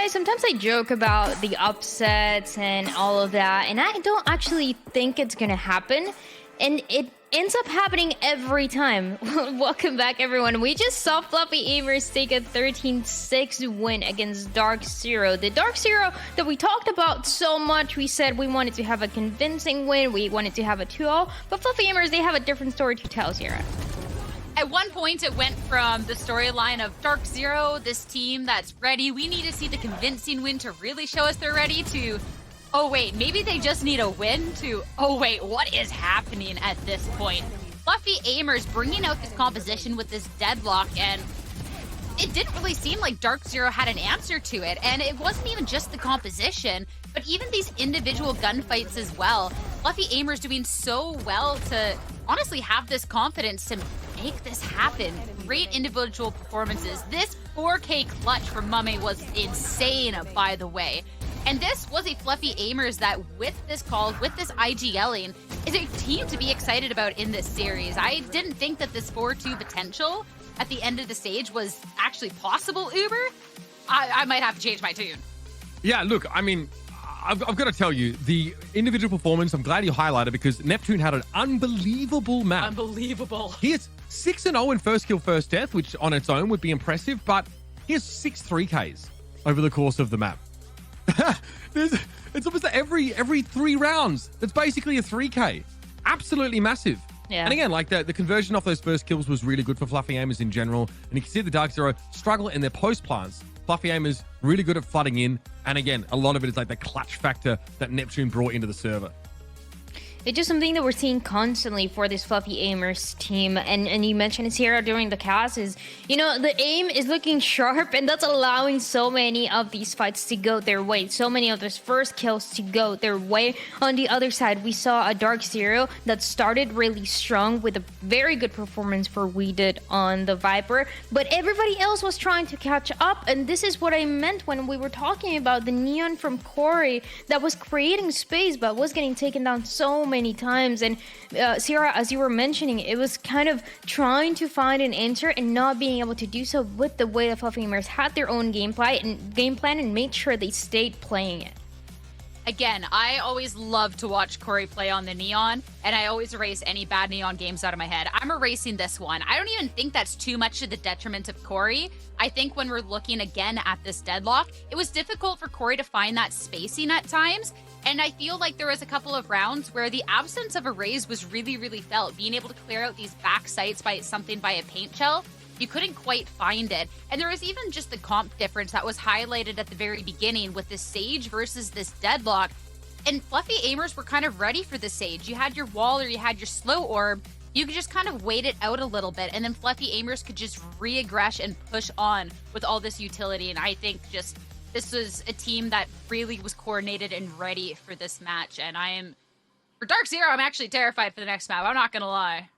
guys, sometimes I joke about the upsets and all of that, and I don't actually think it's gonna happen, and it ends up happening every time. Welcome back, everyone. We just saw Fluffy Aimers take a 13-6 win against Dark Zero. The Dark Zero that we talked about so much. We said we wanted to have a convincing win. We wanted to have a 2-0. But Fluffy Aimers, they have a different story to tell, Sierra. At one point, it went from the storyline of Dark Zero, this team that's ready. We need to see the convincing win to really show us they're ready, to, oh wait, maybe they just need a win, to, oh wait, what is happening at this point? Fluffy Aimers bringing out this composition with this deadlock, and it didn't really seem like Dark Zero had an answer to it. And it wasn't even just the composition, but even these individual gunfights as well. Fluffy Aimers doing so well to honestly have this confidence to make this happen. Great individual performances. This 4K clutch from Mame was insane, by the way. And this was a Fluffy Aimers that, with this call, with this IGLing, is a team to be excited about in this series. I didn't think that this 4-2 potential at the end of the stage was actually possible, Uber. I might have to change my tune. Yeah, look, I mean, I've got to tell you, the individual performance, I'm glad you highlighted, because Neptune had an unbelievable map. Unbelievable. He is 6-0 in first kill, first death, which on its own would be impressive, but he has 6 3Ks over the course of the map. It's almost like every 3 rounds. That's basically a 3K. Absolutely massive. Yeah. And again, like the conversion off those first kills was really good for Fluffy Aimers in general. And you can see the Dark Zero struggle in their post plants. Fluffy Aimers really good at flooding in. And again, a lot of it is like the clutch factor that Neptune brought into the server. It's just something that we're seeing constantly for this Fluffy Aimers team. And you mentioned it, Sierra, during the cast is, you know, the aim is looking sharp, and that's allowing so many of these fights to go their way. So many of those first kills to go their way. On the other side, we saw a Dark Zero that started really strong with a very good performance for We Did on the Viper. But everybody else was trying to catch up. And this is what I meant when we were talking about the Neon from Corey that was creating space but was getting taken down so many times. And Sierra, as you were mentioning, it was kind of trying to find an answer and not being able to do so with the way that Fluffy Aimers had their own game plan and made sure they stayed playing it. Again, I always love to watch Corey play on the Neon, and I always erase any bad Neon games out of my head. I'm erasing this one. I don't even think that's too much to the detriment of Corey. I think when we're looking again at this deadlock, it was difficult for Corey to find that spacing at times, and I feel like there was a couple of rounds where the absence of arrays was really, really felt. Being able to clear out these back sites by a paint shell, you couldn't quite find it. And there was even just the comp difference that was highlighted at the very beginning with this Sage versus this deadlock. And Fluffy Aimers were kind of ready for the Sage. You had your wall or you had your slow orb. You could just kind of wait it out a little bit, and then Fluffy Aimers could just re-aggress and push on with all this utility. And I think just this was a team that really was coordinated and ready for this match. And for Dark Zero, I'm actually terrified for the next map. I'm not going to lie.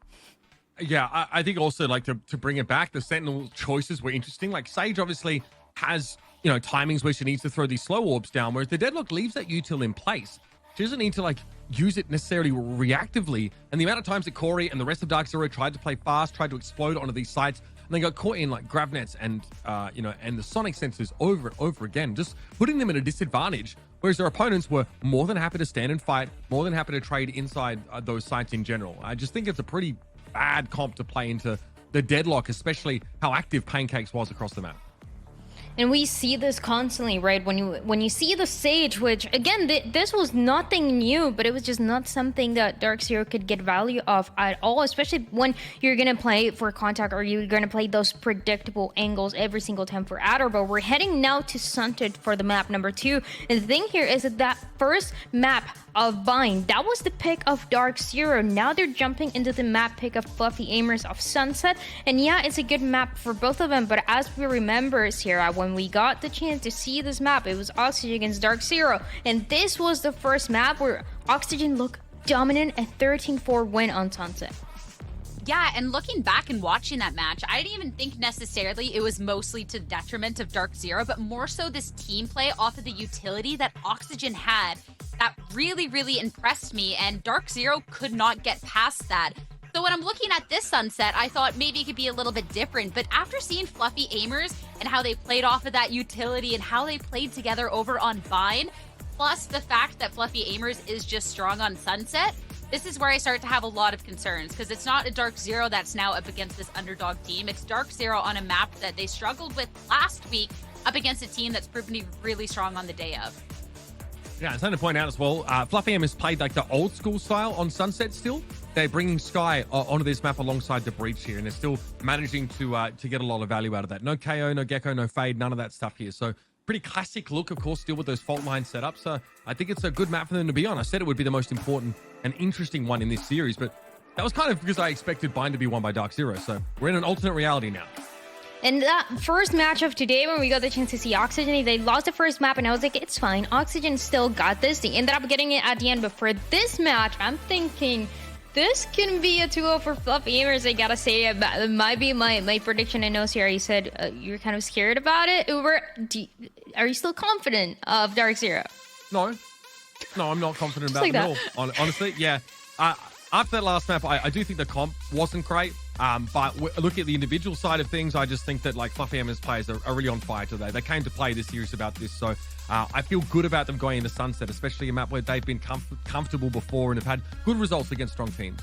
Yeah, I think also, like, to bring it back, the Sentinel choices were interesting. Like, Sage obviously has, you know, timings where she needs to throw these slow orbs down, whereas the Deadlock leaves that util in place. She doesn't need to, like, use it necessarily reactively. And the amount of times that Corey and the rest of Dark Zero tried to play fast, tried to explode onto these sites, and they got caught in, like, gravnets and, you know, and the sonic sensors over and over again, just putting them at a disadvantage. Whereas their opponents were more than happy to stand and fight, more than happy to trade inside those sites in general. I just think it's a pretty bad comp to play into the deadlock, especially how active Pancakes was across the map. And we see this constantly, right? When you see the Sage, which again, this was nothing new, but it was just not something that Dark Zero could get value of at all, especially when you're gonna play for contact or you're gonna play those predictable angles every single time for Adder. But we're heading now to Sunted for the map number 2. And the thing here is that first map of Vine, that was the pick of Dark Zero. Now they're jumping into the map pick of Fluffy Aimers of Sunset. And yeah, it's a good map for both of them, but as we remember, Sierra, when we got the chance to see this map, it was Oxygen against Dark Zero, and this was the first map where Oxygen looked dominant, a 13-4 win on Sunset. Yeah, and looking back and watching that match, I didn't even think necessarily it was mostly to the detriment of Dark Zero, but more so this team play off of the utility that Oxygen had that really, really impressed me, and Dark Zero could not get past that. So when I'm looking at this Sunset, I thought maybe it could be a little bit different, but after seeing Fluffy Aimers and how they played off of that utility and how they played together over on Vine, plus the fact that Fluffy Aimers is just strong on Sunset, this is where I start to have a lot of concerns, because it's not a Dark Zero that's now up against this underdog team. It's Dark Zero on a map that they struggled with last week up against a team that's proven to be really strong on the day of. Yeah, it's something to point out as well. Fluffy Aim has played like the old school style on Sunset still. They're bringing Sky onto this map alongside the Breach here, and they're still managing to get a lot of value out of that. No KO, no Gecko, no Fade, none of that stuff here. So pretty classic look, of course, still with those fault line setups. So I think it's a good map for them to be on. I said it would be the most important and interesting one in this series, but that was kind of because I expected Bind to be won by Dark Zero. So we're in an alternate reality now. And that first match of today, when we got the chance to see Oxygen, they lost the first map, and I was like, it's fine. Oxygen still got this. They ended up getting it at the end, but for this match, I'm thinking this can be a 2-0 for Fluffy Aimers. I gotta say, it might be my prediction. I know, Sierra, you said you're kind of scared about it. Uber, are you still confident of Dark Zero? No, I'm not confident about it at all. Honestly, yeah. After that last map, I do think the comp wasn't great. But look at the individual side of things. I just think that like Fluffy Aimers players are really on fire today. They came to play this series about this. So I feel good about them going into Sunset, especially a map where they've been comfortable before and have had good results against strong teams.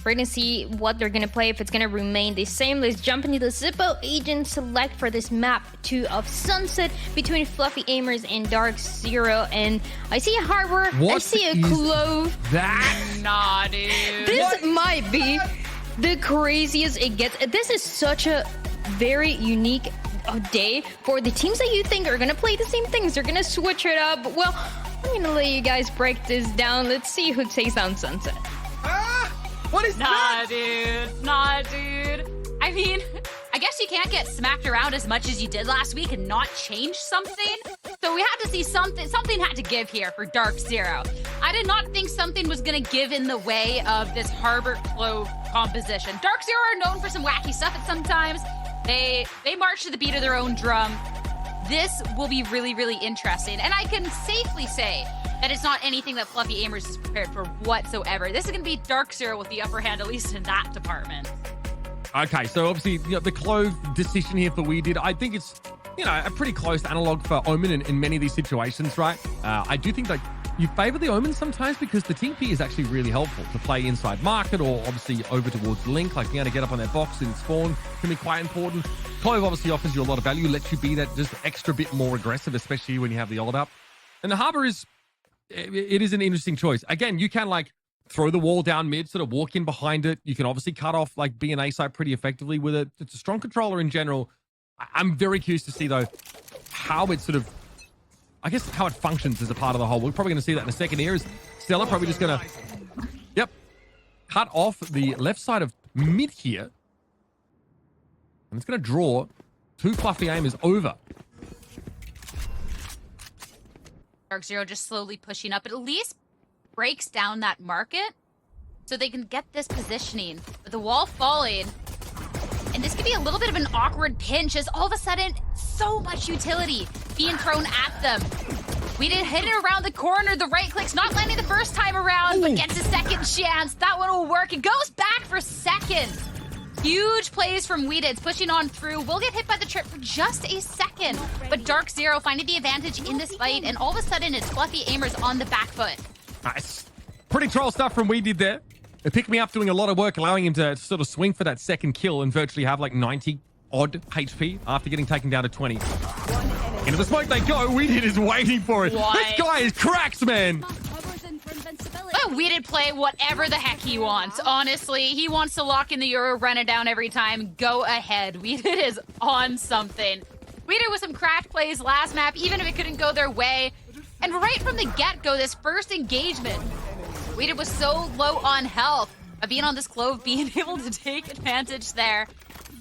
We're going to see what they're going to play, if it's going to remain the same. Let's jump into the Zippo Agent Select for this map 2 of Sunset between Fluffy Aimers and Dark Zero. And I see a Harbor, I see a Clove. That? Nah, dude. This might be the craziest it gets. This is such a very unique day for the teams that you think are going to play the same things. They're going to switch it up. Well, I'm going to let you guys break this down. Let's see who takes down Sunset. What is that? Nah, dude. I mean, I guess you can't get smacked around as much as you did last week and not change something. So we had to see something. Something had to give here for Dark Zero. I did not think something was going to give in the way of this Harbor Clove composition. Dark Zero are known for some wacky stuff at sometimes. They march to the beat of their own drum. This will be really, really interesting. And I can safely say that it's not anything that Fluffy Aimers is prepared for whatsoever. This is going to be Dark Zero with the upper hand, at least in that department. Okay, so obviously the Clove decision here for We Did, I think it's, a pretty close analog for Omen in many of these situations, right? I do think that you favor the Omen sometimes because the TP is actually really helpful to play inside market or obviously over towards Link, like being able to get up on their box and spawn can be quite important. Clove obviously offers you a lot of value, lets you be that just extra bit more aggressive, especially when you have the ult up. And the Harbor it is an interesting choice. Again, you can like throw the wall down mid, sort of walk in behind it. You can obviously cut off like B and A side pretty effectively with it. It's a strong controller in general. I'm very curious to see though how it sort of, I guess how it functions as a part of the whole. We're probably going to see that in a second here. Is Stella probably just going to, cut off the left side of mid here. And it's going to draw 2 Fluffy Aimers over. Dark Zero just slowly pushing up. It at least breaks down that market so they can get this positioning. With the wall falling, and this could be a little bit of an awkward pinch as all of a sudden so much utility being thrown at them. We did hit it around the corner. The right click's not landing the first time around, but gets a second chance. That one will work. It goes back for second. Huge plays from Weeded. It's pushing on through. We'll get hit by the trip for just a second. But Dark Zero finding the advantage in this fight, and all of a sudden it's Fluffy Aimers on the back foot. Nice. Pretty troll stuff from We Did there. It picked me up doing a lot of work, allowing him to sort of swing for that second kill and virtually have like 90 odd HP after getting taken down to 20. Into the smoke they go. We Did is waiting for it. What? This guy is cracks, man. We did play whatever the heck he wants. Honestly, he wants to lock in the Euro, run it down every time. Go ahead. Weeded is on something. Weeded with some cracked plays last map, even if it couldn't go their way. And right from the get-go, this first engagement, Weeded was so low on health. But being on this Clove, being able to take advantage there.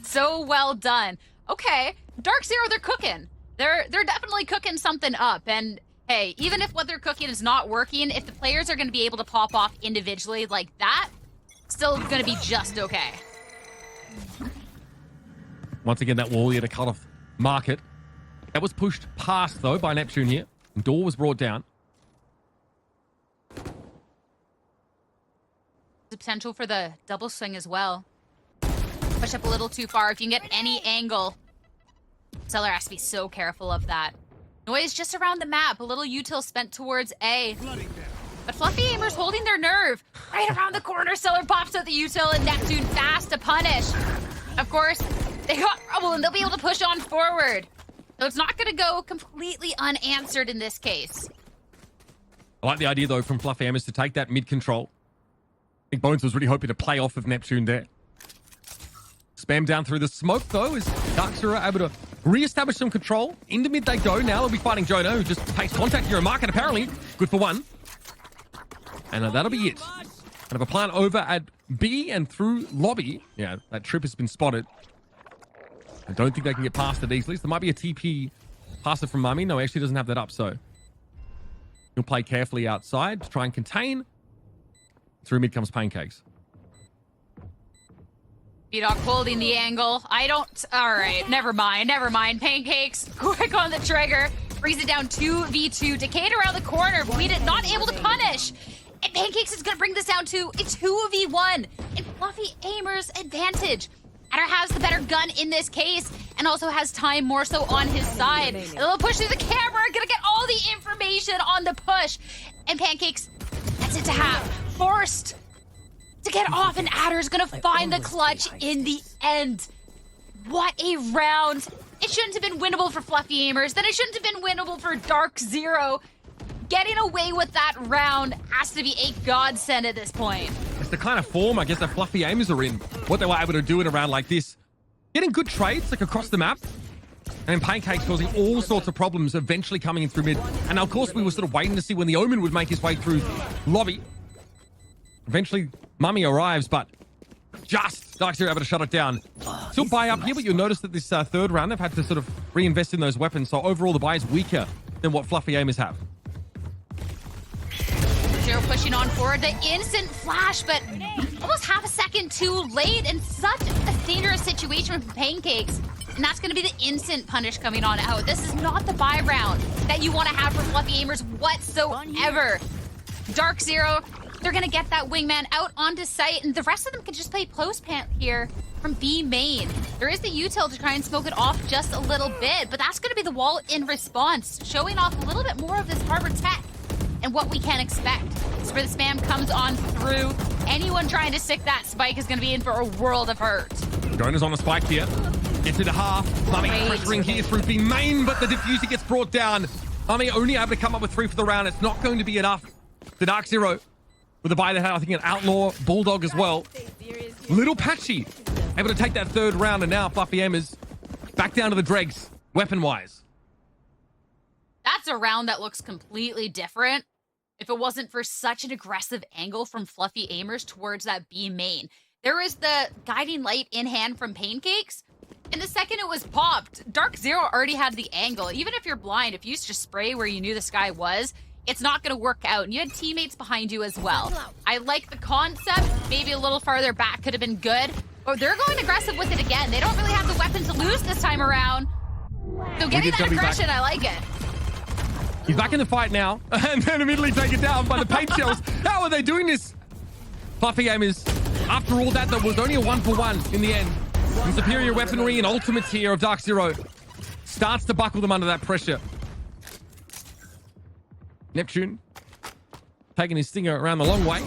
So well done. Okay, Dark Zero, they're cooking. They're definitely cooking something up. And hey, even if what they're cooking is not working, if the players are going to be able to pop off individually like that, still going to be just okay. Once again, that wall here to cut off market. That was pushed past, though, by Neptune here. And door was brought down. The potential for the double swing as well. Push up a little too far. If you can get any angle Stellar has to be so careful of that. Noise just around the map. A little util spent towards A. But Fluffy Aimers holding their nerve. Right around the corner, Stellar pops out the util and Neptune fast to punish. Of course, they got trouble and they'll be able to push on forward. So it's not going to go completely unanswered in this case. I like the idea, though, from Fluffy Aimers to take that mid control. I think Bones was really hoping to play off of Neptune there. Spam down through the smoke, though, as Darkzero able to re-establish some control. Into mid they go. Now they'll be fighting Jonah, who just takes contact here. Market, apparently. Good for one. And that'll be it. Kind of a plan over at B and through lobby. Yeah, that trip has been spotted. I don't think they can get past it easily. So there might be a TP passer from Mummy. No, he actually doesn't have that up, so he'll play carefully outside to try and contain. Through mid comes Pancakes. B-Dog holding the angle. All right, never mind. Pancakes, quick on the trigger. Brings it down 2v2. Decade around the corner, but we did not able to punish. And Pancakes is going to bring this down to a 2v1. And Fluffy Aimers advantage. Adder has the better gun in this case, and also has time more so on his side. And they'll push through the camera, gonna get all the information on the push. And Pancakes, that's it to have. Forced to get off, and Adder's gonna find the clutch in the end. What a round. It shouldn't have been winnable for Fluffy Aimers, then it shouldn't have been winnable for Darkzero. Getting away with that round has to be a godsend at this point. It's the kind of form, I guess, that Fluffy Aimers are in. What they were able to do in a round like this. Getting good trades, like across the map. And Pancakes causing all sorts of problems, eventually coming in through mid. And of course, we were sort of waiting to see when the Omen would make his way through lobby. Eventually, Mummy arrives, but just Darkzero able to shut it down. Still buy up here, but you'll notice that this third round, they've had to sort of reinvest in those weapons. So overall, the buy is weaker than what Fluffy Aimers have. Zero pushing on forward, the instant flash, but almost half a second too late, and such a dangerous situation for Pancakes. And that's going to be the instant punish coming on out. This is not the buy round that you want to have for Fluffy Aimers whatsoever. Darkzero, they're going to get that wingman out onto site, and the rest of them can just play close pant here from B main. There is the util to try and smoke it off just a little bit, but that's going to be the wall in response, showing off a little bit more of this harbor tech and what we can expect. As where the spam comes on through, anyone trying to stick that spike is going to be in for a world of hurt. Jonah's on the spike here. Gets into half. Mummy pressuring here through B main, but the diffuser gets brought down. Mummy only able to come up with 3 for the round. It's not going to be enough. The Darkzero with a buy that had, I think, an Outlaw Bulldog as well. Little patchy. Able to take that third round, and now Fluffy Aimers back down to the dregs, weapon-wise. That's a round that looks completely different if it wasn't for such an aggressive angle from Fluffy Aimers towards that B main. There was the guiding light in hand from Pancakes, and the second it was popped, Darkzero already had the angle. Even if you're blind, if you just spray where you knew this guy was, it's not going to work out. And you had teammates behind you as well. I like the concept. Maybe a little farther back could have been good. But they're going aggressive with it again. They don't really have the weapon to lose this time around. So getting that aggression, I like it. He's back in the fight now, and then immediately taken down by the paint shells. How are they doing this? Fluffy Aimers, after all that, there was only a 1-for-1 in the end. Some superior weaponry and ultimates here of Darkzero starts to buckle them under that pressure. Neptune taking his stinger around the long way.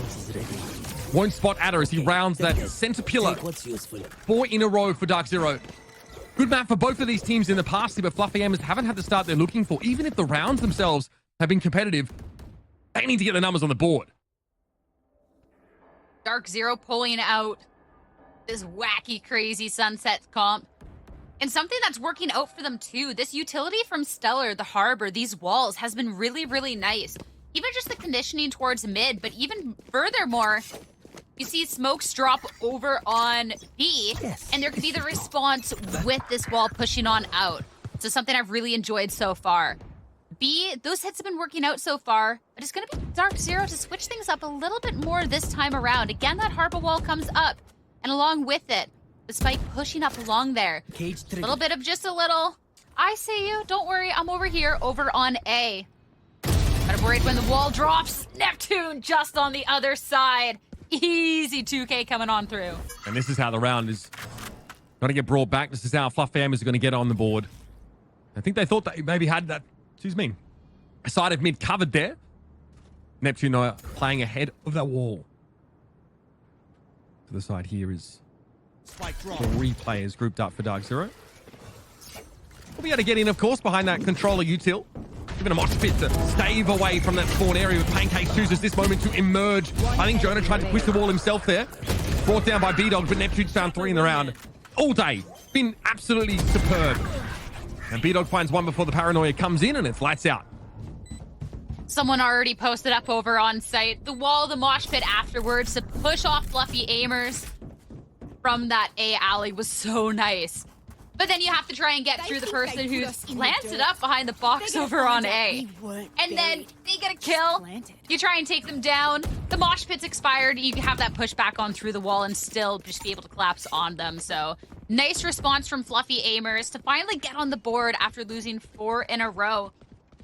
Won't spot Adder as he rounds that center pillar. 4 in a row for Darkzero. Good map for both of these teams in the past, but Fluffy Aimers haven't had the start they're looking for. Even if the rounds themselves have been competitive, they need to get the numbers on the board. Darkzero pulling out this wacky, crazy sunset comp. And something that's working out for them too. This utility from Stellar, the harbor, these walls has been really, really nice. Even just the conditioning towards mid, but even furthermore, you see smokes drop over on B, and there could be the response with this wall pushing on out. So something I've really enjoyed so far. B, those hits have been working out so far, but it's going to be Darkzero to switch things up a little bit more this time around. Again, that harbor wall comes up, and along with it, the spike pushing up along there. A little bit of just a little, I see you, don't worry, I'm over here, over on A. But I'm worried when the wall drops. Neptune just on the other side. Easy 2K coming on through. And this is how the round is going to get brought back. This is how Fluffy Aimers are going to get on the board. I think they thought they maybe had that, excuse me, a side of mid covered there. Neptune are playing ahead of that wall. To the side here is 3 players grouped up for Dark Zero. We'll be able to get in, of course, behind that controller util. Given a mosh pit to stave away from that spawn area with Pancakes chooses this moment to emerge. I think Jonah tried to push the wall himself there. Brought down by B-Dog, but Neptune's found 3 in the round. All day. Been absolutely superb. And B-Dog finds one before the paranoia comes in, and it's lights out. Someone already posted up over on site. The wall, the mosh pit afterwards to push off Fluffy aimers from that A alley was so nice. But then you have to try and get through the person who's planted up behind the box over on A. And then they get a kill. You try and take them down. The mosh pit's expired. You can have that push back on through the wall and still just be able to collapse on them. So nice response from Fluffy aimers to finally get on the board after losing 4 in a row.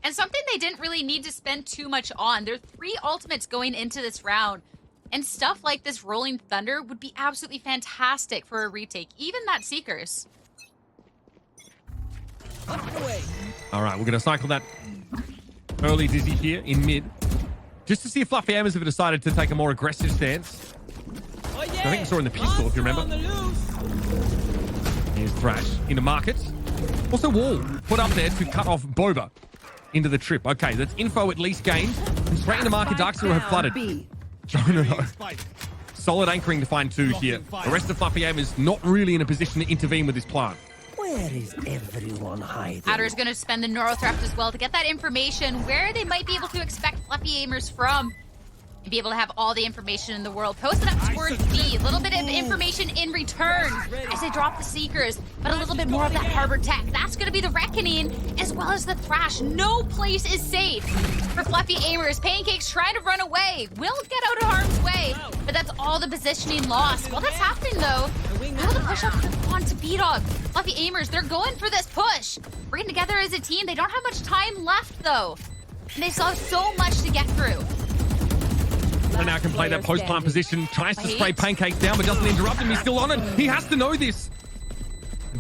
And something they didn't really need to spend too much on. There are 3 ultimates going into this round. And stuff like this Rolling Thunder would be absolutely fantastic for a retake. Even that Seekers. All right, we're going to cycle that early Dizzy here in mid. Just to see if Fluffy Aimers have decided to take a more aggressive stance. I think we saw in the pistol, if you remember. Here's Thrash into Markets. Also Wall put up there to cut off Boba into the trip. Okay, that's info at least gained. And straight into Market, Dark Zero have flooded. Jonah, though. Solid anchoring to find 2 here. The rest of Fluffy Aimers not really in a position to intervene with this plant. Where is everyone hiding? Adder's going to spend the Neurothreat as well to get that information where they might be able to expect Fluffy aimers from. And be able to have all the information in the world. Posted up towards B. A little bit of information in return as they drop the Seekers. But a little bit more of that Harbor Tech. That's going to be the Reckoning as well as the Thrash. No place is safe for Fluffy aimers. Pancakes trying to run away. Will get out of harm's way. But that's all the positioning lost. While that's happening though, able to push up onto B-Dog. Fluffy aimers, they're going for this push. Working together as a team. They don't have much time left though. And they saw so much to get through. And now can play that post-plant position. Tries to spray Pancakes down, but doesn't interrupt him. He's still on it. He has to know this.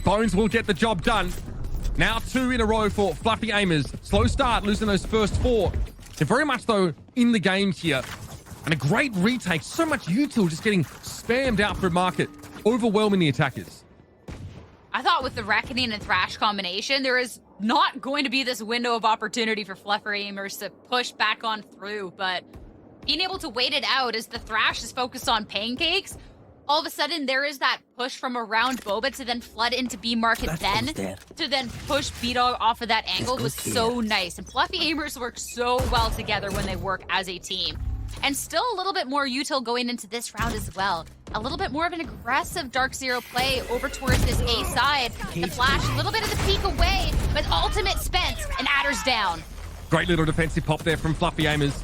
Bones will get the job done. Now 2 in a row for Fluffy aimers. Slow start, losing those first 4. They're very much, though, in the game here. And a great retake. So much util just getting spammed out for Market. Overwhelming the attackers. I thought with the Reckoning and Thrash combination, there is not going to be this window of opportunity for Fluffy aimers to push back on through, but being able to wait it out as the Thrash is focused on Pancakes, all of a sudden there is that push from around Boba to then flood into B Market to then push B-Dog off of that angle was so nice. And Fluffy aimers work so well together when they work as a team. And still a little bit more util going into this round as well. A little bit more of an aggressive Dark Zero play over towards this A side. The Flash, a little bit of the peek away, but ultimate spent and Adder's down. Great little defensive pop there from Fluffy aimers.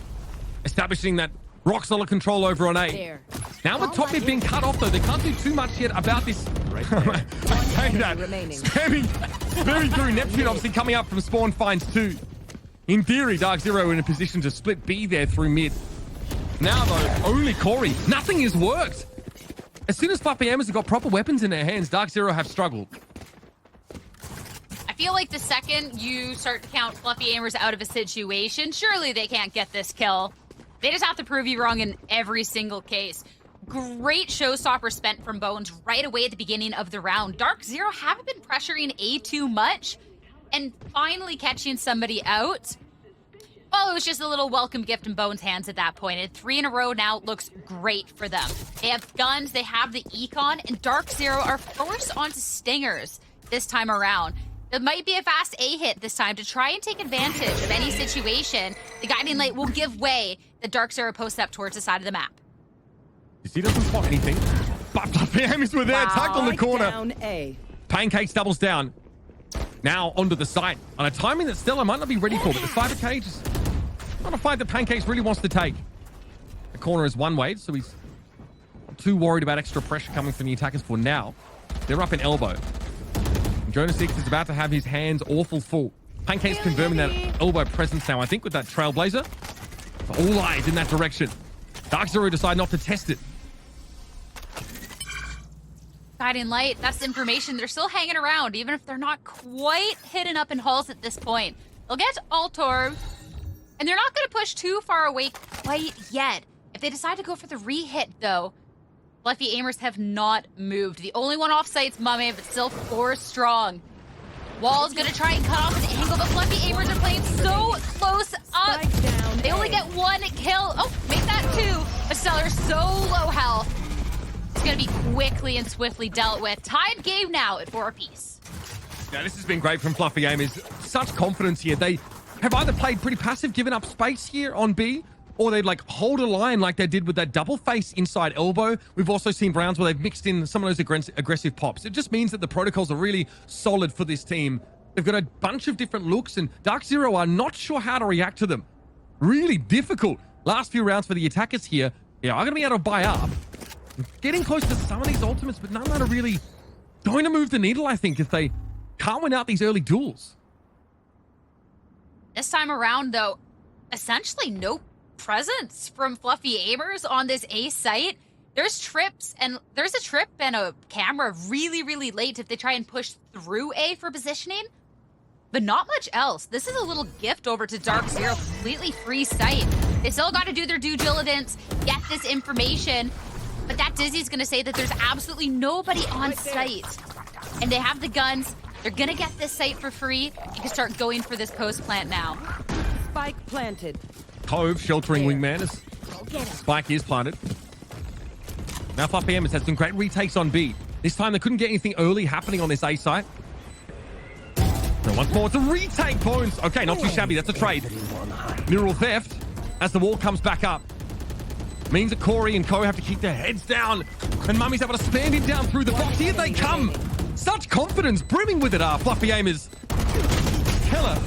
Establishing that rock-solid control over on A. Now with top mid being cut off, though, they can't do too much yet about this. I say that. Spamming through. Neptune obviously coming up from spawn finds 2. In theory, Dark Zero in a position to split B there through mid. Now, though, only Corey. Nothing has worked. As soon as Fluffy aimers have got proper weapons in their hands, Dark Zero have struggled. I feel like the second you start to count Fluffy aimers out of a situation, surely they can't get this kill. They just have to prove you wrong in every single case. Great showstopper spent from Bones right away at the beginning of the round. Dark Zero haven't been pressuring A too much, and finally catching somebody out. Well, it was just a little welcome gift in Bones' hands at that point. And 3 in a row now looks great for them. They have guns, they have the Econ, and Dark Zero are forced onto Stingers this time around. It might be a fast A hit this time to try and take advantage of any situation. The Guiding Light will give way. The Dark Zero posts up towards the side of the map. You see, doesn't spot anything. But Fluffy aimers were there, tucked on the corner. Pancakes doubles down. Now onto the site. On a timing that Stella might not be ready for, but the Cyber Cage is not a fight that Pancakes really wants to take. The corner is one way, so he's not too worried about extra pressure coming from the attackers for now. They're up in elbow. Jonas Six is about to have his hands awful full. Pancakes confirming that elbow presence now, I think, with that Trailblazer. So all eyes in that direction. Dark Zero decide not to test it. Guiding Light, that's information. They're still hanging around, even if they're not quite hidden up in halls at this point. They'll get Altorb, and they're not going to push too far away quite yet. If they decide to go for the re-hit, though, Fluffy Aimers have not moved. The only one off site's Mame, but still 4 strong. Wall's gonna try and cut off an angle, but Fluffy Aimers are playing so close up. They only get 1 kill. Oh, make that 2. Stellar's so low health. It's gonna be quickly and swiftly dealt with. Tied game now at 4 apiece. Yeah, this has been great from Fluffy Aimers. Such confidence here. They have either played pretty passive, given up space here on B, or they'd like hold a line like they did with that double face inside elbow. We've also seen rounds where they've mixed in some of those aggressive pops. It just means that the protocols are really solid for this team. They've got a bunch of different looks, and Dark Zero are not sure how to react to them. Really difficult. Last few rounds for the attackers here. Yeah, I'm going to be able to buy up. Getting close to some of these ultimates, but none that are really going to move the needle, I think, if they can't win out these early duels. This time around, though, essentially no presence from Fluffy Aimers on this A site. There's a trip and a camera really late if they try and push through A for positioning, but not much else. This is a little gift over to Dark Zero, completely free site. They still got to do their due diligence, get this information, but that Dizzy's gonna say that there's absolutely nobody on site, and they have the guns. They're gonna get this site for free. You can start going for this post plant now. Spike planted. Cove sheltering wingman as Spike is planted. Now Fluffy Aimers had some great retakes on B. This time they couldn't get anything early happening on this A site. So once more, it's a retake, Bones. Okay, not too shabby. That's a trade. Mineral theft as the wall comes back up. Means that Corey and Co have to keep their heads down. And Mummy's able to stand him down through the box. Here they come. Such confidence brimming with it are Fluffy Aimers. Killer.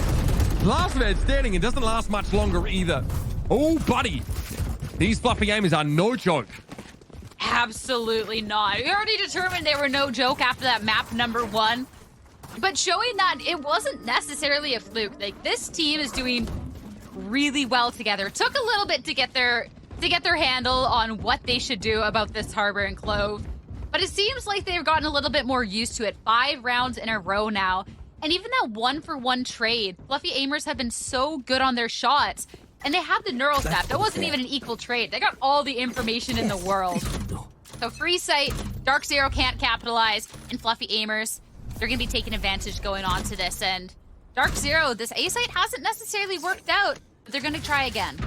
Last man standing, and doesn't last much longer either. Oh, buddy. These Fluffy Aimers are no joke. Absolutely not. We already determined they were no joke after that map number 1. But showing that it wasn't necessarily a fluke. Like, this team is doing really well together. It took a little bit to get their handle on what they should do about this Harbor and Clove. But it seems like they've gotten a little bit more used to it. 5 rounds in a row now. And even that 1-for-1 trade, Fluffy Aimers have been so good on their shots. And they have the neural staff. That wasn't even an equal trade. They got all the information in the world. So free site, Dark Zero can't capitalize, and Fluffy Aimers, they're going to be taking advantage going on to this. And Dark Zero, this A site hasn't necessarily worked out, but they're going to try again.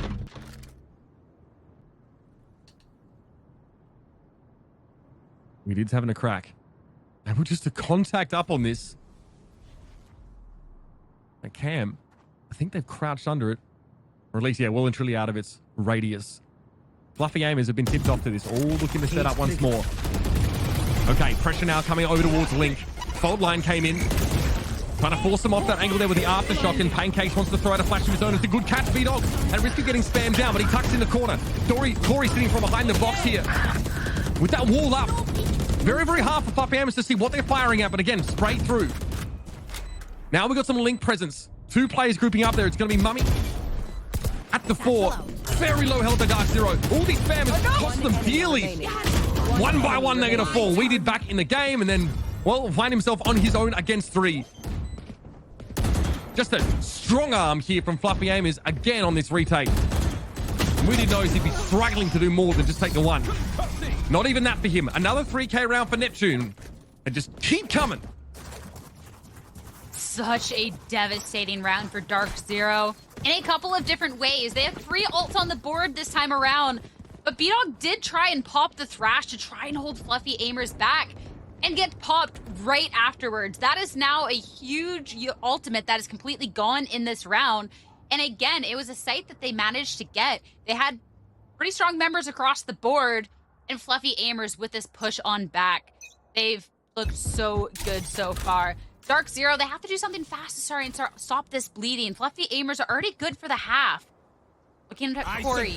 We did having a crack. And we're just a contact up on this. And Cam, I think they've crouched under it. Or at least, yeah, well and truly out of its radius. Fluffy Aimers have been tipped off to this. All looking to set up once more. Okay, pressure now coming over towards Link. Fault line came in. Trying to force him off that angle there with the aftershock, and Pancakes wants to throw out a flash of his own. It's a good catch, B-Dog. At risk of getting spammed down, but he tucks in the corner. Corey sitting from behind the box here. With that wall up. Very hard for Fluffy Aimers to see what they're firing at, but again, straight through. Now we've got some Link presence. 2 players grouping up there. It's going to be Mummy at the 4. Very low health at Dark Zero. All these spam has cost them dearly. 1 by 1, they're going to fall. We did back in the game, and then, well, find himself on his own against 3. Just a strong arm here from Fluffy Aimers again on this retake. We didn't know he'd be struggling to do more than just take the 1. Not even that for him. Another 3K round for Neptune. And just keep coming. Such a devastating round for Dark Zero in a couple of different ways. They have 3 ults on the board this time around, but B-Dog did try and pop the Thrash to try and hold Fluffy Aimers back and get popped right afterwards. That is now a huge ultimate that is completely gone in this round. And again, it was a site that they managed to get. They had pretty strong members across the board, and Fluffy Aimers with this push on back. They've looked so good so far. Dark Zero, they have to do something fast to stop this bleeding. Fluffy Aimers are already good for the half. Looking at Corey,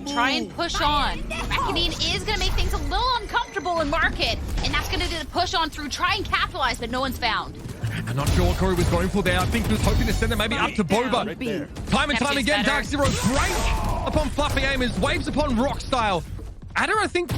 try and push on. Reckoning is going to make things a little uncomfortable in market, and that's going to do the push on through, try and capitalize, but no one's found. I'm not sure what Corey was going for there. I think he was hoping to send it maybe up to Boba. Time and time again, Dark Zero break upon Fluffy Aimers, waves upon Rock style. Adder, I think,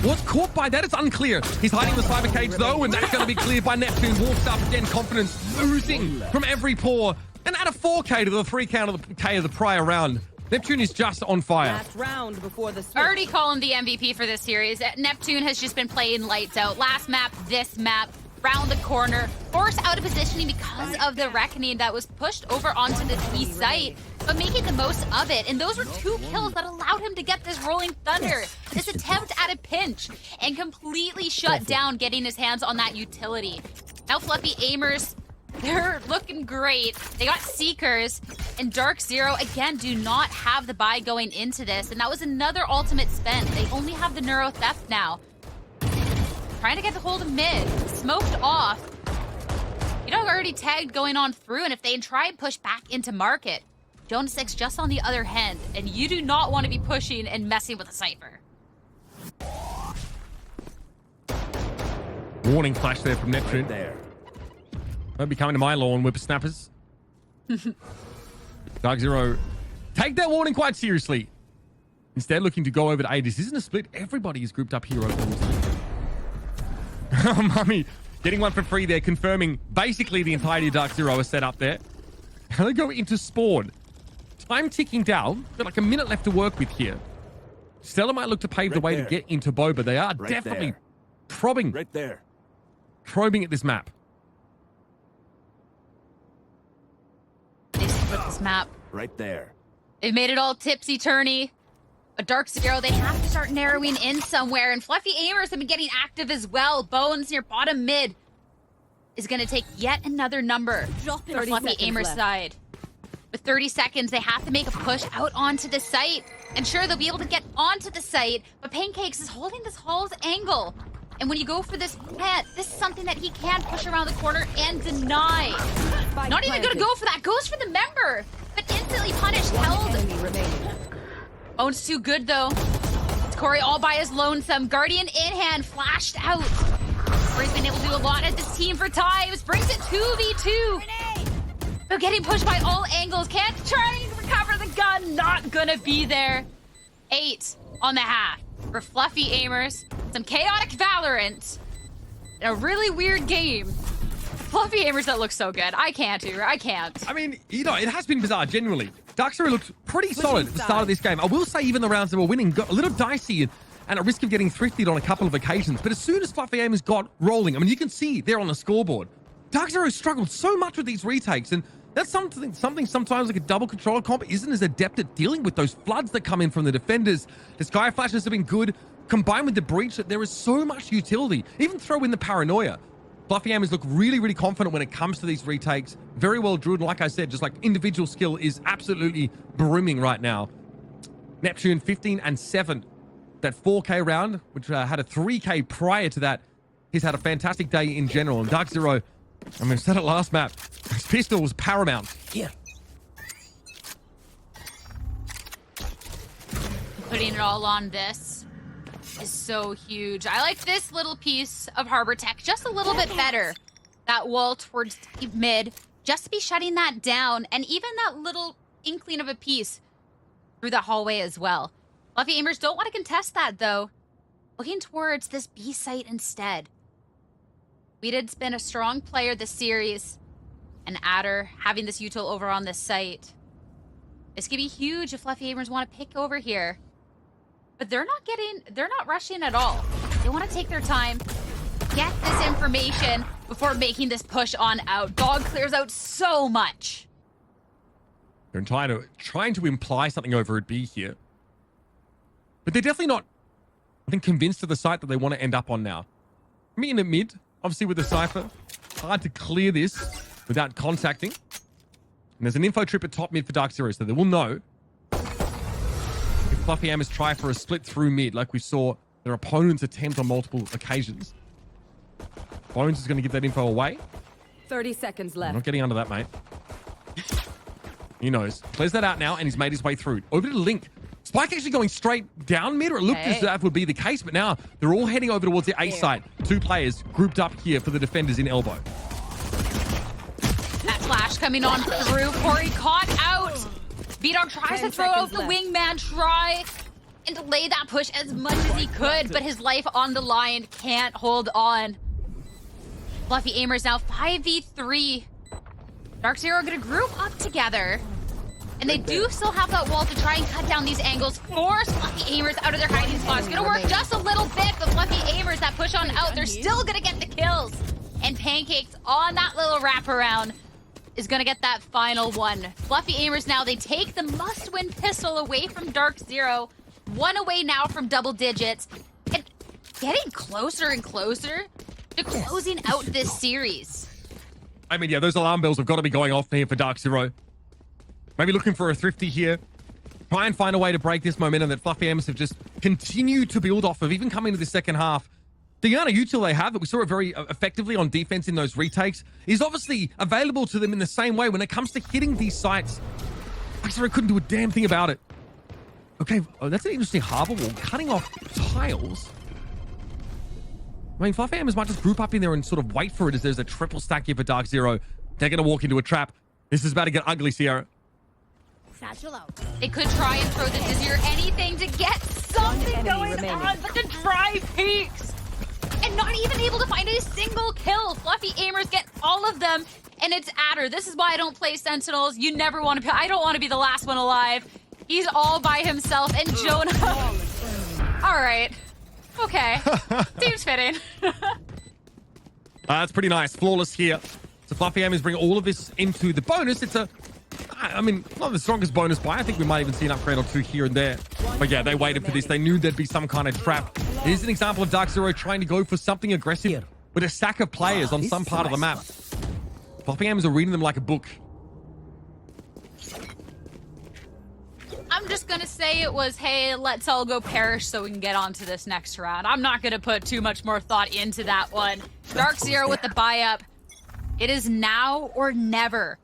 Was caught by that. It's unclear. He's hiding the cyber cage though, and that's going to be cleared by Neptune. Walks up again, confidence oozing from every pore. And add a 4K to the 3K of the prior round. Neptune is just on fire. Last round before the switch. Already call him the MVP for this series. Neptune has just been playing lights out. Last map, this map, round the corner, forced out of positioning because of the reckoning that was pushed over onto the T site, but making the most of it. And those were 2 kills that allowed him to get this Rolling Thunder, this attempt at a pinch, and completely shut down getting his hands on that utility. Now Fluffy Aimers, they're looking great. They got Seekers, and Dark Zero, again, do not have the buy going into this. And that was another ultimate spent. They only have the Neuro Theft now. Trying to get the hold of mid. Smoked off. Dog already tagged going on through, and if they try and push back into market, Jonas X just on the other hand, and you do not want to be pushing and messing with a Cypher. Warning flash there from Neptune. There. Don't be coming to my lawn, whippersnappers. Dark Zero, take that warning quite seriously. Instead, looking to go over to A. This isn't a split. Everybody is grouped up here over the Mummy getting one for free there, confirming basically the entirety of Dark Zero is set up there. Now they go into spawn. Time ticking down. Got like a minute left to work with here. Stella might look to pave the way to get into Boba. They are definitely probing. Right there. Probing at this map. They split this map. Right there. They've made it all tipsy-turny. A Dark Zero, they have to start narrowing in somewhere. And Fluffy Aimers have been getting active as well. Bones near bottom mid is going to take yet another number for Fluffy Aimers' side. With 30 seconds, they have to make a push out onto the site. And sure, they'll be able to get onto the site, but Pancakes is holding this Hall's angle. And when you go for this plant, this is something that he can push around the corner and deny. Not even going to go for that. Goes for the member, but instantly punished. Held. Bones too good, though. It's Corey all by his lonesome. Guardian in hand, flashed out. Corey's been able to do a lot at this team for times. Brings it 2v2. They're getting pushed by all angles. Can't try and recover the gun. Not gonna be there. 8 on the half for Fluffy Aimers. Some chaotic Valorant. A really weird game. Fluffy Aimers that looks so good. I can't. I mean, it has been bizarre, genuinely. Dark Zero looked pretty solid at the start of this game. I will say even the rounds they were winning got a little dicey and at risk of getting thrifted on a couple of occasions. But as soon as Fluffy Aimers got rolling, I mean, you can see there on the scoreboard, Dark Zero struggled so much with these retakes, and that's something sometimes like a double controller comp isn't as adept at dealing with those floods that come in from the defenders. The Sky Flashes have been good, combined with the breach, that there is so much utility. Even throw in the paranoia. Fluffy Aimers look really, really confident when it comes to these retakes. Very well drilled. Like I said, just like individual skill is absolutely brimming right now. Neptune 15-7. That 4K round, which had a 3K prior to that, he's had a fantastic day in general. And Dark Zero, I mean, I said it last map, his pistol was paramount. Here. Putting it all on this is so huge. I like this little piece of Harbor Tech just a little bit better. That wall towards mid, just to be shutting that down, and even that little inkling of a piece through the hallway as well. Fluffy Aimers don't want to contest that, though. Looking towards this B site instead. Weeded's been a strong player this series, and Adder having this util over on this site. This could be huge if Fluffy Aimers want to pick over here. But they're not rushing at all. They want to take their time, get this information before making this push on out. Dog clears out so much. They're trying to imply something over at B here. But they're definitely not, I think, convinced of the site that they want to end up on now. Me in the mid, obviously with the Cypher. Hard to clear this without contacting. And there's an info trip at top mid for Dark Zero, so they will know if Fluffy Aimers try for a split through mid, like we saw their opponents attempt on multiple occasions. Bones is going to give that info away. 30 seconds I'm left. not getting under that, mate. He knows. Clears that out now, and he's made his way through. Over to the Link. Spike actually going straight down mid, or it looked as that would be the case, but now they're all heading over towards the A site. 2 players grouped up here for the defenders in elbow. That flash coming on through. Corey caught out. B-Dog tries to throw out the wingman try. and delay that push as much as he could, but his life on the line can't hold on. Fluffy Aimers now 5v3. Dark Zero gonna group up together. And they do still have that wall to try and cut down these angles, force Fluffy Aimers out of their hiding spots. Gonna work just a little bit, but Fluffy Aimers that push on out, they're still gonna get the kills. And Pancakes on that little wraparound is gonna get that final one. Fluffy Aimers now, they take the must-win pistol away from Dark Zero. One away now from double digits. And getting closer and closer to closing out this series. I mean, yeah, those alarm bells have got to be going off here for Dark Zero. Maybe looking for a thrifty here. Try and find a way to break this momentum that Fluffy Aimers have just continued to build off of, even coming into the second half. The amount of util they have, that we saw it very effectively on defense in those retakes, is obviously available to them in the same way when it comes to hitting these sites. Dark Zero couldn't do a damn thing about it. Okay, oh, that's an interesting harbor wall, cutting off tiles. I mean, Fluffy Aimers might just group up in there and sort of wait for it as there's a triple stack here for Dark Zero. They're going to walk into a trap. This is about to get ugly, Sierra. They could try and throw the Dizzy or anything to get something going on, but the dry peaks! And not even able to find a single kill. Fluffy Aimers get all of them, and it's Adder. This is why I don't play Sentinels. You never want to... I don't want to be the last one alive. He's all by himself, and Jonah... All right. Okay. Seems fitting. That's pretty nice. Flawless here. So Fluffy Aimers bring all of this into the bonus. It's a... I mean, not the strongest bonus buy. I think we might even see an upgrade or two here and there. But yeah, they waited for this. They knew there'd be some kind of trap. Here's an example of Dark Zero trying to go for something aggressive with a stack of players on some part of the map. Fluffy Aimers are reading them like a book. I'm just gonna say it was, hey, let's all go perish so we can get on to this next round. I'm not gonna put too much more thought into that one. Dark Zero with the buy-up. It is now or never.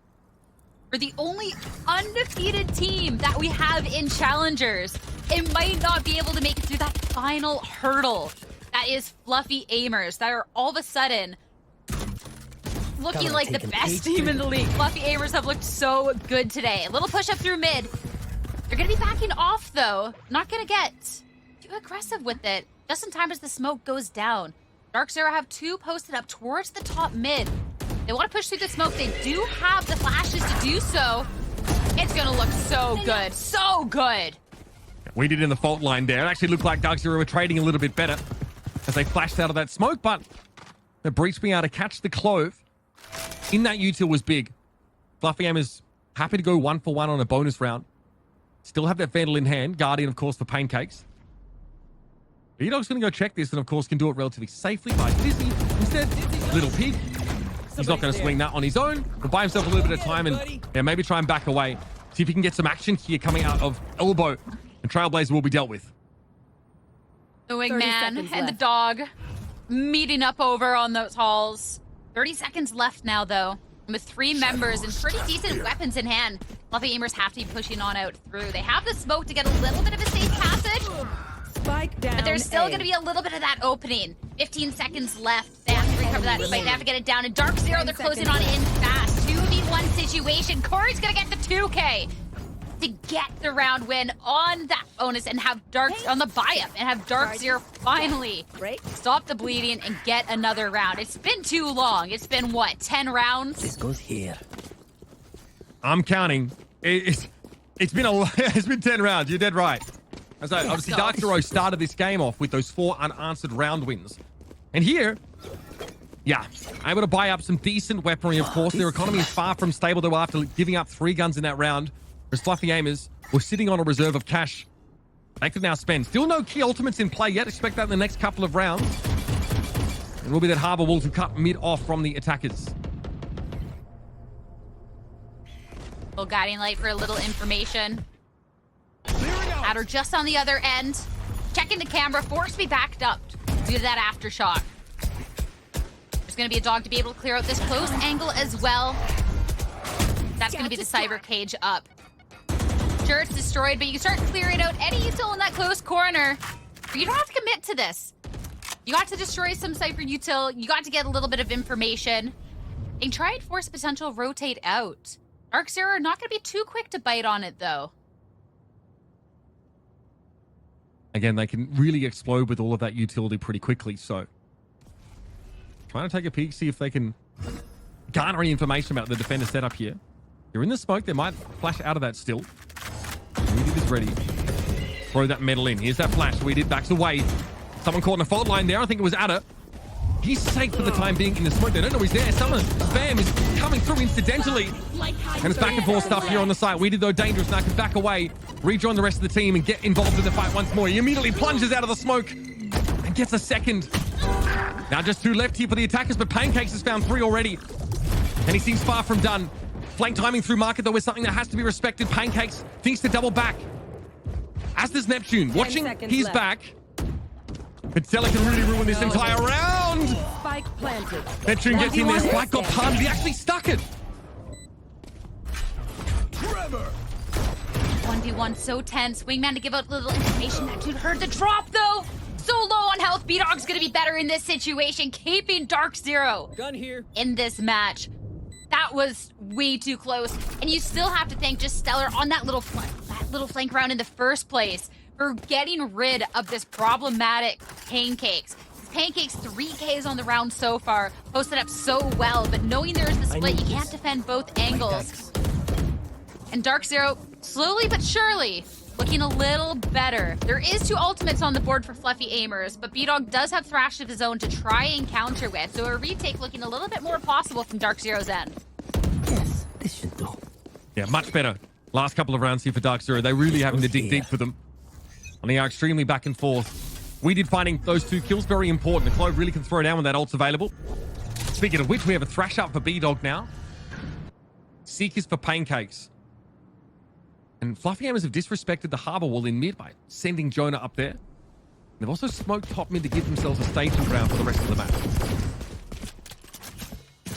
For the only undefeated team that we have in Challengers, it might not be able to make it through that final hurdle. That is Fluffy Aimers that are all of a sudden looking like the best team in the league. Fluffy Aimers have looked so good today. A little push up through mid. They're gonna be backing off though. Not gonna get too aggressive with it. Just in time as the smoke goes down. Dark Zero have two posted up towards the top mid. They want to push through the smoke. They do have the flashes to do so. It's going to look so good. So good. We did in the fault line there. It actually looked like Dark Zero were trading a little bit better as they flashed out of that smoke, but the breach being able to catch the clove in that util was big. Fluffy Aimers happy to go 1-for-1 on a bonus round. Still have that Vandal in hand. Guardian, of course, for Pancakes. B-Dog's going to go check this and, of course, can do it relatively safely by Dizzy. Instead, Little Pig. He's not going to swing that on his own. He'll buy himself a little bit of time and maybe try and back away. See if he can get some action here coming out of Elbow. And Trailblazer will be dealt with. The wingman and the dog meeting up over on those halls. 30 seconds left now, though. With 3 members and pretty decent weapons in hand, Fluffy Aimers have to be pushing on out through. They have the smoke to get a little bit of a safe passage. Spike down. But there's still going to be a little bit of that opening. 15 seconds left. They have to recover that spike. They have to get it down. And Dark Zero, they're closing on in fast. 2v1 situation. Corey's going to get the 2K to get the round win on that bonus and have Dark on the buy-up and have Dark Zero finally stop the bleeding and get another round. It's been too long. It's been, what, 10 rounds? This goes here. I'm counting. It's been it's been 10 rounds. You're dead right. As obviously Dark Zero started this game off with those 4 unanswered round wins. And here, yeah, able to buy up some decent weaponry, of course. Their economy is far from stable, though, after giving up 3 guns in that round. Whereas Fluffy Aimers were sitting on a reserve of cash. They could now spend. Still no key ultimates in play yet. Expect that in the next couple of rounds. It will be that Harbor Wall to cut mid off from the attackers. Little guiding light for a little information. Adder just on the other end. Checking the camera, forced to be backed up due to that aftershock. There's going to be a dog to be able to clear out this close angle as well. That's going to be the cyber cage up. Sure, it's destroyed, but you can start clearing out any util in that close corner. But you don't have to commit to this. You got to destroy some cyber util. You got to get a little bit of information. And try and force potential rotate out. Dark Zero are not going to be too quick to bite on it, though. again, they can really explode with all of that utility pretty quickly. So trying to take a peek, see if they can garner any information about the defender setup here. They're in the smoke. They might flash out of that still. Weeded is ready. Throw that metal in. Here's that flash. Weeded backs away. Someone caught in a fault line there. I think it was Adder. He's safe for the time being in the smoke. They don't know he's there. Someone, FAIM is coming through incidentally. And it's back and forth stuff here on the site. Weeded, though, dangerous. Now can back away, rejoin the rest of the team, and get involved in the fight once more. He immediately plunges out of the smoke and gets a second. Now just 2 left here for the attackers, but Pancakes has found 3 already. And he seems far from done. Flank timing through market, though, is something that has to be respected. Pancakes thinks to double back. As does Neptune. Watching his back. Petzela can really ruin this entire round. Spike planted. Neptune gets in there. Spike got palmed. He actually stuck it. 1v1 so tense. Wingman to give out little information. That dude heard the drop, though. So low on health. B-Dog's gonna be better in this situation, keeping Dark Zero Gun here in this match. That was way too close. And you still have to thank just Stellar on that little flank round in the first place for getting rid of this problematic Pancakes. Pancakes 3Ks on the round so far, posted up so well, but knowing there's the split, you can't defend both angles. And Dark Zero, slowly but surely, looking a little better. There is 2 ultimates on the board for Fluffy Aimers, but B-Dog does have Thrash of his own to try and counter with, so a retake looking a little bit more possible from Dark Zero's end. Yes, this should do. Yeah, much better. Last couple of rounds here for Dark Zero. They're really having to dig deep for them. And they are extremely back and forth. We did finding those 2 kills very important. The Clove really can throw down when that ult's available. Speaking of which, we have a Thrash up for B-Dog now. Seekers for Pancakes. And Fluffy Aimers have disrespected the harbor wall in mid by sending Jonah up there. They've also smoked top mid to give themselves a staging ground for the rest of the match.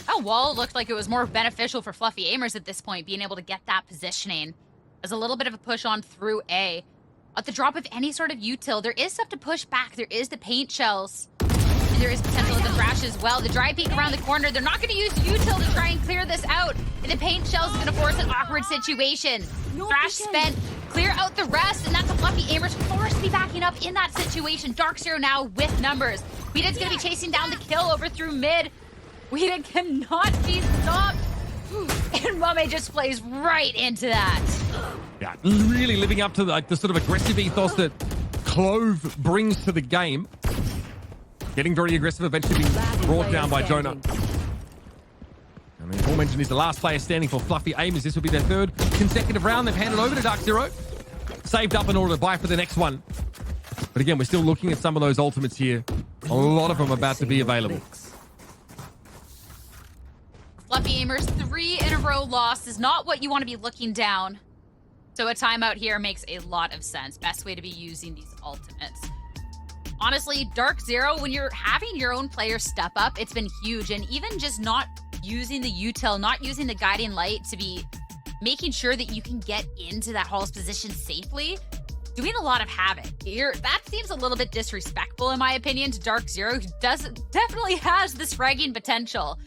That wall looked like it was more beneficial for Fluffy Aimers at this point, being able to get that positioning. There's a little bit of a push on through A. At the drop of any sort of util, there is stuff to push back. There is the paint shells. And there is potential of the Thrash as well. The dry peek around the corner. They're not going to use util to try and clear this out. And the paint shells is going to force an awkward situation. Thrash spent, clear out the rest, and that's a Fluffy Aimers forced to be backing up in that situation. Dark Zero now with numbers. Weeded's going to be chasing down the kill over through mid. Weeded cannot be stopped. And Mame just plays right into that. Yeah, really living up to the sort of aggressive ethos that Clove brings to the game. Getting very aggressive, eventually being brought down by Jonah. And the aforementioned is the last player standing for Fluffy Aimers. This will be their 3rd consecutive round. They've handed over to Dark Zero. Saved up in order to buy for the next one. But again, we're still looking at some of those ultimates here. A lot of them about to be available. Fluffy Aimers, 3 in a row loss is not what you want to be looking down. So a timeout here makes a lot of sense. Best way to be using these ultimates. Honestly, Dark Zero, when you're having your own players step up, it's been huge. And even just not using the util, not using the guiding light to be making sure that you can get into that Hall's position safely, doing a lot of havoc. That seems a little bit disrespectful, in my opinion, to Dark Zero, who definitely has this fragging potential.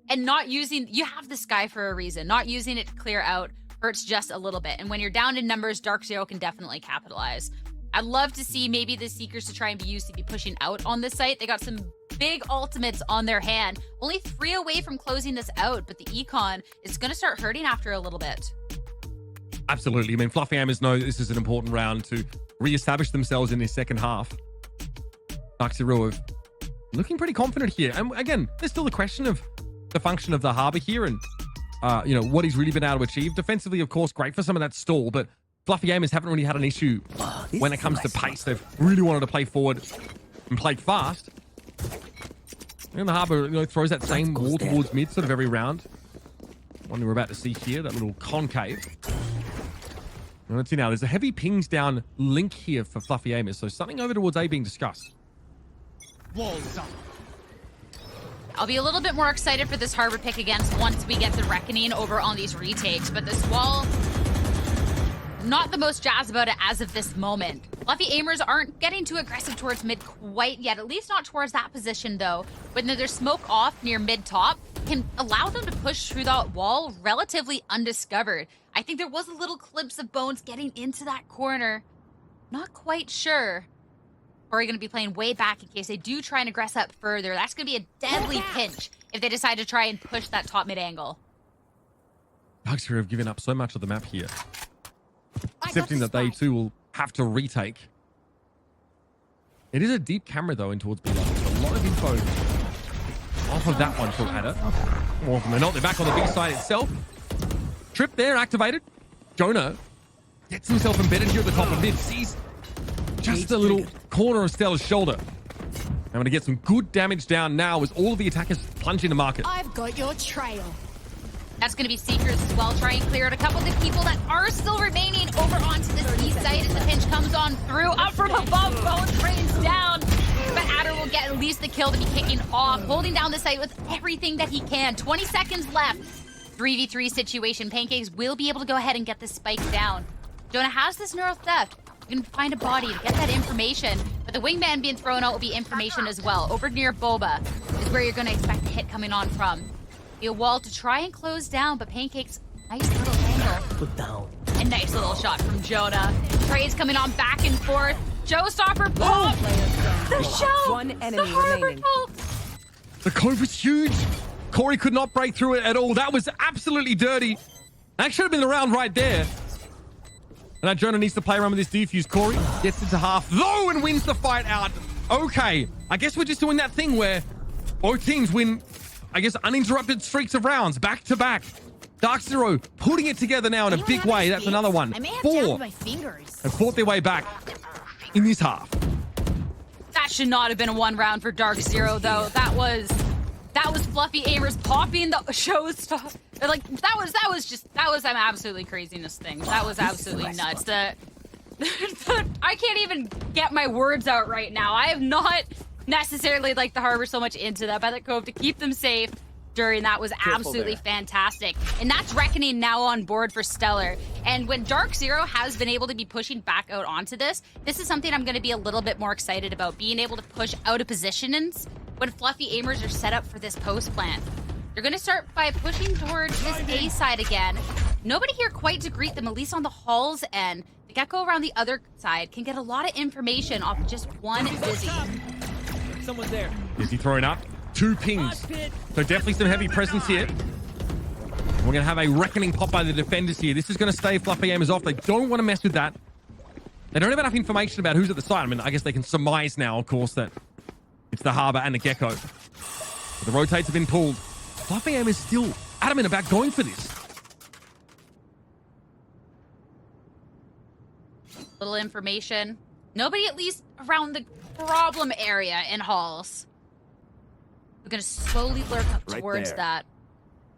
And not using, you have the sky for a reason. Not using it to clear out hurts just a little bit. And when you're down in numbers, Dark Zero can definitely capitalize. I'd love to see maybe the Seekers to try and be used to be pushing out on this site. They got some big ultimates on their hand. Only 3 away from closing this out, but the econ is going to start hurting after a little bit. Absolutely. I mean, Fluffy Aimers know this is an important round to re-establish themselves in this second half. Dark Zero looking pretty confident here. And again, there's still the question of the function of the harbor here and, what he's really been able to achieve. Defensively, of course, great for some of that stall, but Fluffy Aimers haven't really had an issue when it comes to pace. They've really wanted to play forward and play fast. And the harbor throws that same wall towards mid sort of every round. One we're about to see here, that little concave. And let's see now, there's a heavy pings down link here for Fluffy Aimers, so something over towards A being discussed. Walls up. I'll be a little bit more excited for this harbor pick against once we get the reckoning over on these retakes, but this wall, not the most jazzed about it as of this moment. Fluffy Aimers aren't getting too aggressive towards mid quite yet, at least not towards that position though. When there's smoke off near mid-top, can allow them to push through that wall relatively undiscovered. I think there was a little glimpse of Bones getting into that corner. Not quite sure. Corey going to be playing way back in case they do try and aggress up further. That's going to be a deadly pinch if they decide to try and push that top mid angle. Dark0 have given up so much of the map here. Accepting that they too will have to retake. It is a deep camera though in towards B level. A lot of info off of that one for Adder. More often than not, they're back on the B side itself. Trip there activated. Jonah gets himself embedded here at the top of mid. Sees just a little corner of Stella's shoulder. I'm going to get some good damage down now as all of the attackers plunge into market. I've got your trail. That's going to be Seekers as well, trying to clear out a couple of the people that are still remaining over onto this east side as the pinch comes on through. Up from above, both trains down. But Adder will get at least the kill to be kicking off, holding down the site with everything that he can. 20 seconds left. 3v3 situation. Pancakes will be able to go ahead and get this spike down. Jonah has this neural theft. You can find a body to get that information, but the wingman being thrown out will be information as well. Over near Boba is where you're going to expect the hit coming on from. A wall to try and close down, but Pancakes, nice little angle. Put down. A nice little shot from Jonah. Trades coming on back and forth. Showstopper bomb. The show. One enemy the remaining. orbital. The cove was huge. Corey could not break through it at all. That was absolutely dirty. That should have been the round right there. And now Jonah needs to play around with this defuse. Corey gets into half though and wins the fight out. Okay, I guess we're just doing that thing where both teams win, I guess, uninterrupted streaks of rounds back to back. Dark0 putting it together now in a big way. That's another one. I may have 4 jammed my fingers. have fought their way back in this half. That should not have been a one round for Dark0 though. That was Fluffy Aimers popping the showstopper. Like that was some absolutely craziness thing. That was absolutely nuts. I can't even get my words out right now. I have not necessarily like the harbor so much into that, but the cove to keep them safe during that was absolutely fantastic. And that's reckoning now on board for Stellar. And when Dark0 has been able to be pushing back out onto this is something I'm going to be a little bit more excited about, being able to push out of positions when Fluffy Aimers are set up for this post plant. They're going to start by pushing towards this A side again. Nobody here quite to greet them, at least on the halls end. The Gecko around the other side can get a lot of information off of just one Dizzy. Someone there. Dizzy throwing up. 2 pings. So definitely some heavy presence here. We're going to have a reckoning pop by the defenders here. This is going to stay Fluffy Aimers off. They don't want to mess with that. They don't have enough information about who's at the side. I mean, I guess they can surmise now, of course, that it's the Harbor and the Gecko. But the rotates have been pulled. Fluffy Aimers still adamant about going for this. Little information. Nobody at least around the problem area in halls. We're going to slowly lurk up Right towards there. that.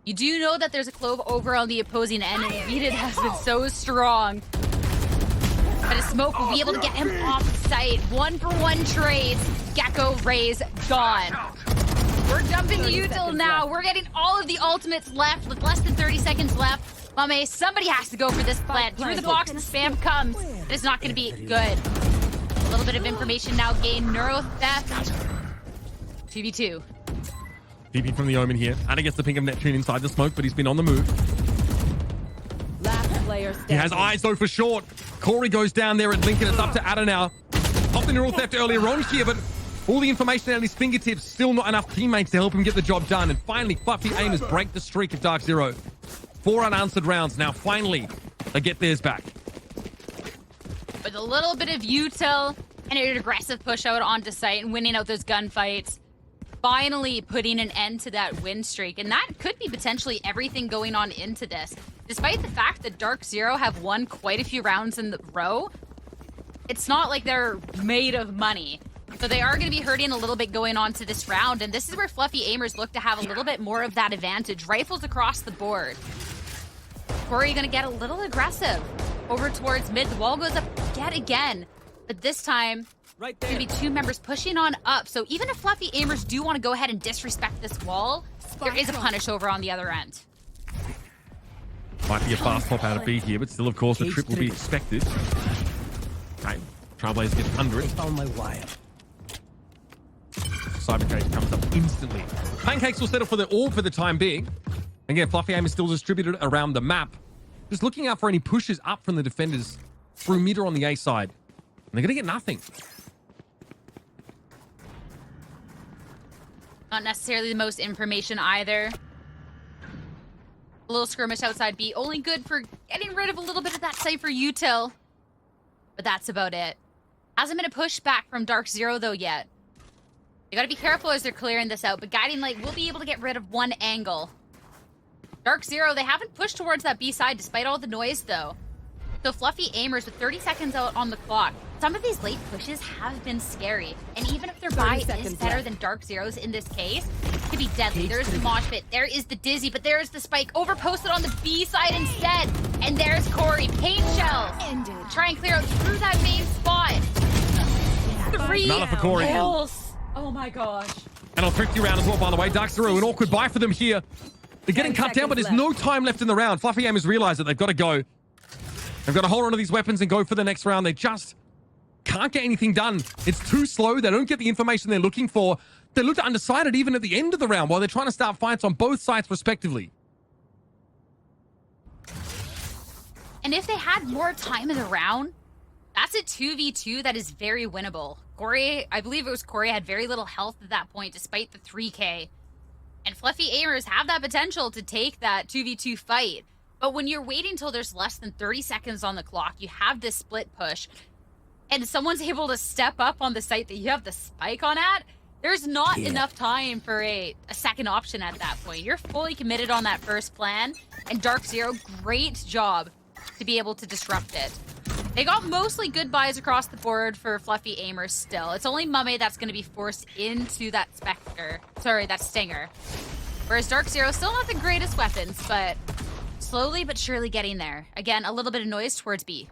You do know that there's a clove over on the opposing end, and Vita has been so strong. But a smoke will be able to get him off site. 1-for-1 trades. Gecko Rays gone. We're jumping to util now. We're getting all of the ultimates left with less than 30 seconds left. Mame, somebody has to go for this plant. Through the box, the spam comes. It's not going to be good. A little bit of information now gained. Neuro theft. 2v2. DP from the Omen here. Anna gets the ping of Neptune inside the smoke, but he's been on the move. Last player standing. He has eyes though for short. Corey goes down there at Lincoln. It's up to Ada now. Popped the neural theft earlier on here, but all the information at his fingertips, still not enough teammates to help him get the job done. And finally, Fluffy Aimers break the streak of Dark0. 4 unanswered rounds. Now finally, they get theirs back. With a little bit of util and an aggressive push out onto site and winning out those gunfights. Finally putting an end to that win streak. And that could be potentially everything going on into this. Despite the fact that Dark0 have won quite a few rounds in the row, it's not like they're made of money. So they are going to be hurting a little bit going on to this round. And this is where Fluffy Aimers look to have a little bit more of that advantage. Rifles across the board. Corey going to get a little aggressive over towards mid. The wall goes up yet again. But this time, Right there's there. going to be 2 members pushing on up. So even if Fluffy Aimers do want to go ahead and disrespect this wall, there is a punish over on the other end. Might be a fast pop out of B here, but still, of course, the trip will be expected. Okay, Trailblazers get under it. Found my wire. Cybercage comes up instantly. Pancakes will settle for the orb for the time being. Again, Fluffy Aim is still distributed around the map. Just looking out for any pushes up from the defenders through mid or on the A side. And they're going to get nothing. Not necessarily the most information either. A little skirmish outside B, only good for getting rid of a little bit of that Cypher util. But that's about it. Hasn't been a push back from Dark Zero though yet. You gotta be careful as they're clearing this out, but Guiding Light will be able to get rid of one angle. Dark Zero, they haven't pushed towards that B side despite all the noise though. So Fluffy Aimers with 30 seconds out on the clock. Some of these late pushes have been scary. And even if their buy is better than Dark Zero's in this case, it could be deadly. There's the mosh pit, there is the dizzy, but there's the spike overposted on the B side instead. And there's Corey, paint shells. Try and clear out through that main spot. 3 None for Corey. kills. Oh my gosh. And on 50 round as well, by the way. Dark Zero, an awkward buy for them here. They're getting cut down, but there's no time left in the round. Fluffy Aimers realize that they've got to go. They've got to hold on to these weapons and go for the next round. They just can't get anything done. It's too slow. They don't get the information they're looking for. They look undecided even at the end of the round while they're trying to start fights on both sides respectively. And if they had more time in the round, that's a 2v2 that is very winnable. Corey, I believe it was Corey, had very little health at that point despite the 3K. And Fluffy Aimers have that potential to take that 2v2 fight. But when you're waiting till there's less than 30 seconds on the clock, you have this split push, and someone's able to step up on the site that you have the spike on at, there's not enough time for a second option at that point. You're fully committed on that first plan, and Dark Zero, great job to be able to disrupt it. They got mostly good buys across the board for Fluffy Aimers still. It's only Mame that's going to be forced into that that Stinger. Whereas Dark Zero, still not the greatest weapons, but slowly but surely getting there. Again, a little bit of noise towards B.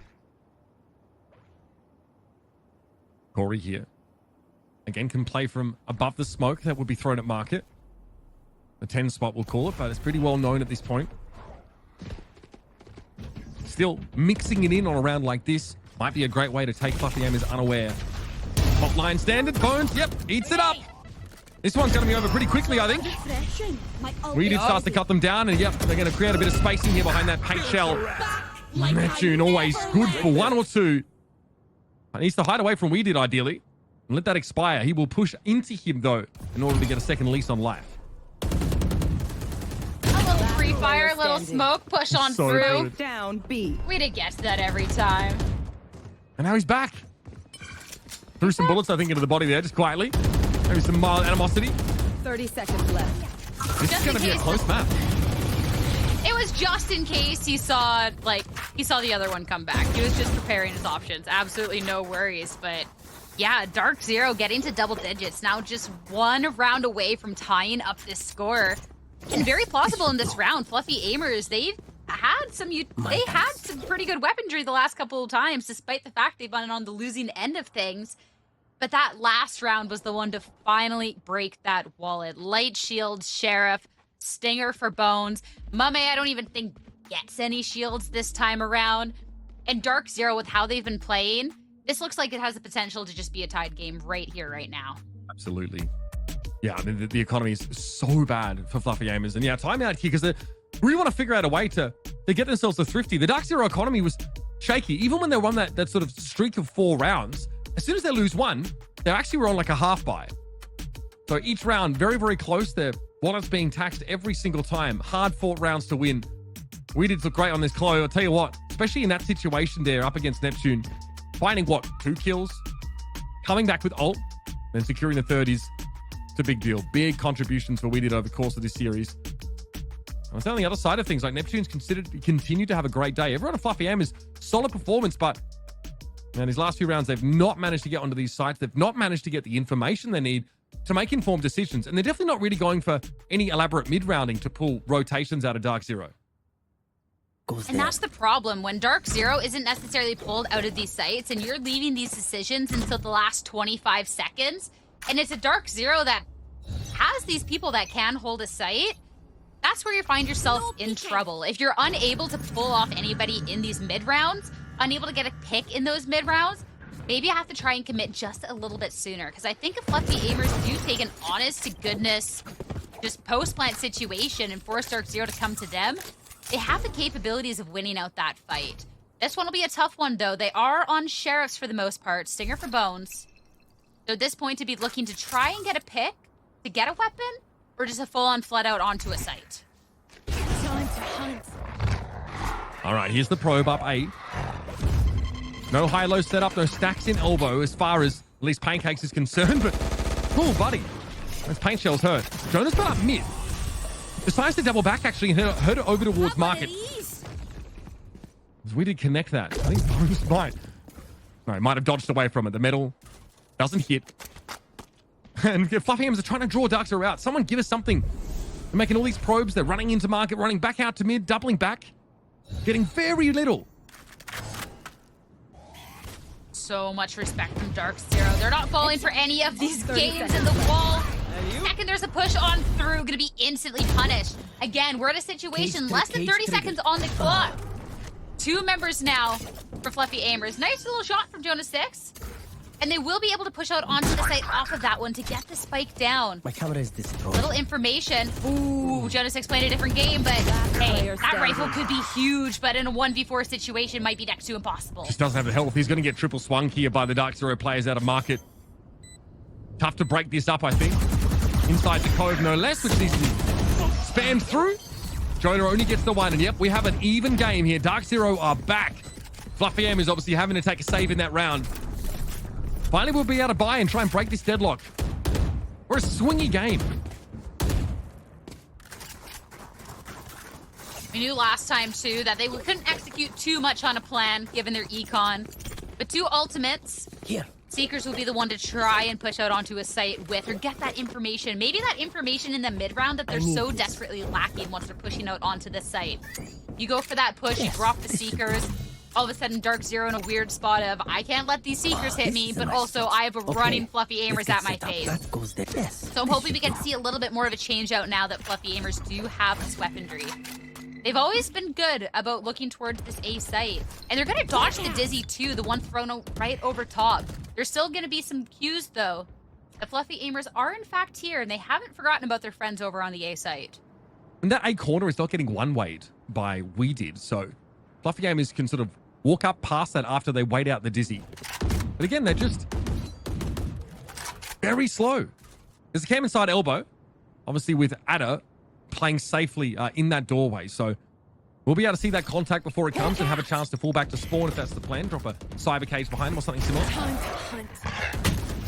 Corey here. Again, can play from above the smoke that would be thrown at market. The 10 spot, we'll call it, but it's pretty well known at this point. Still, mixing it in on a round like this might be a great way to take Fluffy Aimers unaware. Hotline standard, Bones, yep, eats it up. This one's going to be over pretty quickly, I think. We did start to cut them down, and yep, they're going to create a bit of spacing here behind that paint shell. Neptune always good for 1 or 2. He needs to hide away from Weeded, ideally, and let that expire. He will push into him, though, in order to get a second lease on life. A little free fire, a little smoke, push on through. Good. Down B. We'd have guessed that every time. And now he's back. Threw some bullets, I think, into the body there, just quietly. Maybe some mild animosity. 30 seconds left. This is going to be a close map. It was just in case he saw the other one come back. He was just preparing his options. Absolutely no worries. But yeah, Dark Zero getting to double digits. Now just 1 round away from tying up this score. And very plausible in this round. Fluffy Aimers, they've had some pretty good weaponry the last couple of times, despite the fact they've been on the losing end of things. But that last round was the one to finally break that wallet. Light Shield, Sheriff, Stinger for Bones. Mame, I don't even think gets any shields this time around. And Dark Zero, with how they've been playing, this looks like it has the potential to just be a tied game right here, right now. Absolutely. Yeah, I mean, the economy is so bad for Fluffy Aimers. And yeah, timeout here because they really want to figure out a way to get themselves to thrifty. The Dark Zero economy was shaky. Even when they won that sort of streak of 4 rounds, as soon as they lose 1, they actually were on like a half buy. So each round, very, very close. Their wallets being taxed every single time. Hard fought rounds to win. We did look great on this Chloe. I'll tell you what, especially in that situation there up against Neptune, finding 2 kills, coming back with ult, then securing the 30s. It's a big deal. Big contributions for We did over the course of this series. And on the other side of things, like Neptune's continue to have a great day. Everyone at Fluffy Aimers, solid performance, but man, these last few rounds, they've not managed to get onto these sites. They've not managed to get the information they need to make informed decisions. And they're definitely not really going for any elaborate mid-rounding to pull rotations out of Dark Zero. And that's the problem. When Dark Zero isn't necessarily pulled out of these sites and you're leaving these decisions until the last 25 seconds, and it's a Dark Zero that has these people that can hold a site, that's where you find yourself in trouble. If you're unable to pull off anybody in these mid-rounds, unable to get a pick in those mid-rounds, maybe I have to try and commit just a little bit sooner. Because I think if Fluffy Aimers do take an honest-to-goodness just post-plant situation and force Dark Zero to come to them, they have the capabilities of winning out that fight. This one will be a tough one, though. They are on Sheriffs for the most part. Stinger for Bones. So at this point, to be looking to try and get a pick, to get a weapon, or just a full-on flood out onto a site? Time to hunt. All right, here's the probe up A. No high-low setup, no stacks in elbow as far as at least Pancakes is concerned, but cool, buddy. Those paint shells hurt. Jonah's got up mid. Decides to double back, actually, and heard it over towards Market. We did connect that. I think Bones might. No, might have dodged away from it. The metal doesn't hit. And Fluffy Hams are trying to draw Dark Zero out. Someone give us something. They're making all these probes. They're running into Market, running back out to mid, doubling back. Getting very little. So much respect from Dark Zero. They're not falling for any of these games in the wall. Second, there's a push on through, gonna be instantly punished. Again, we're in a situation, less than 30 seconds on the clock. 2 members now for Fluffy Aimers. Nice little shot from Jonah 6. And they will be able to push out onto the site off of that one to get the spike down. My camera is destroyed. Little information. Ooh, Jonah 6 playing a different game, but hey, that rifle could be huge, but in a 1v4 situation might be next to impossible. Just doesn't have the health. He's going to get triple swung here by the Dark Zero players out of Market. Tough to break this up, I think. Inside the cove, no less, which needs to be spammed through. Jonah only gets the one, and yep, we have an even game here. Dark Zero are back. Fluffy M is obviously having to take a save in that round. Finally, we'll be able to buy and try and break this deadlock. We're a swingy game. We knew last time, too, that they couldn't execute too much on a plan, given their econ. But 2 ultimates. Here. Seekers will be the one to try and push out onto a site with, or get that information. Maybe that information in the mid-round that they're so desperately lacking once they're pushing out onto the site. You go for that push, you drop the Seekers. All of a sudden, Dark Zero in a weird spot of, I can't let these Seekers hit me, but also I have a running Fluffy Aimers at my face. That goes there. Yes. So I'm hoping we get to see a little bit more of a change out now that Fluffy Aimers do have this weaponry. They've always been good about looking towards this A site. And they're going to dodge the Dizzy too, the one thrown right over top. There's still going to be some cues though. The Fluffy Aimers are in fact here, and they haven't forgotten about their friends over on the A site. And that A corner is not getting one-wayed by We Did, so Fluffy Aimers can sort of walk up past that after they wait out the Dizzy. But again, they're just very slow. There's a cam inside elbow, obviously with Ada playing safely in that doorway. So we'll be able to see that contact before it comes and have a chance to fall back to spawn if that's the plan. Drop a cyber cage behind them or something similar. Time to hunt.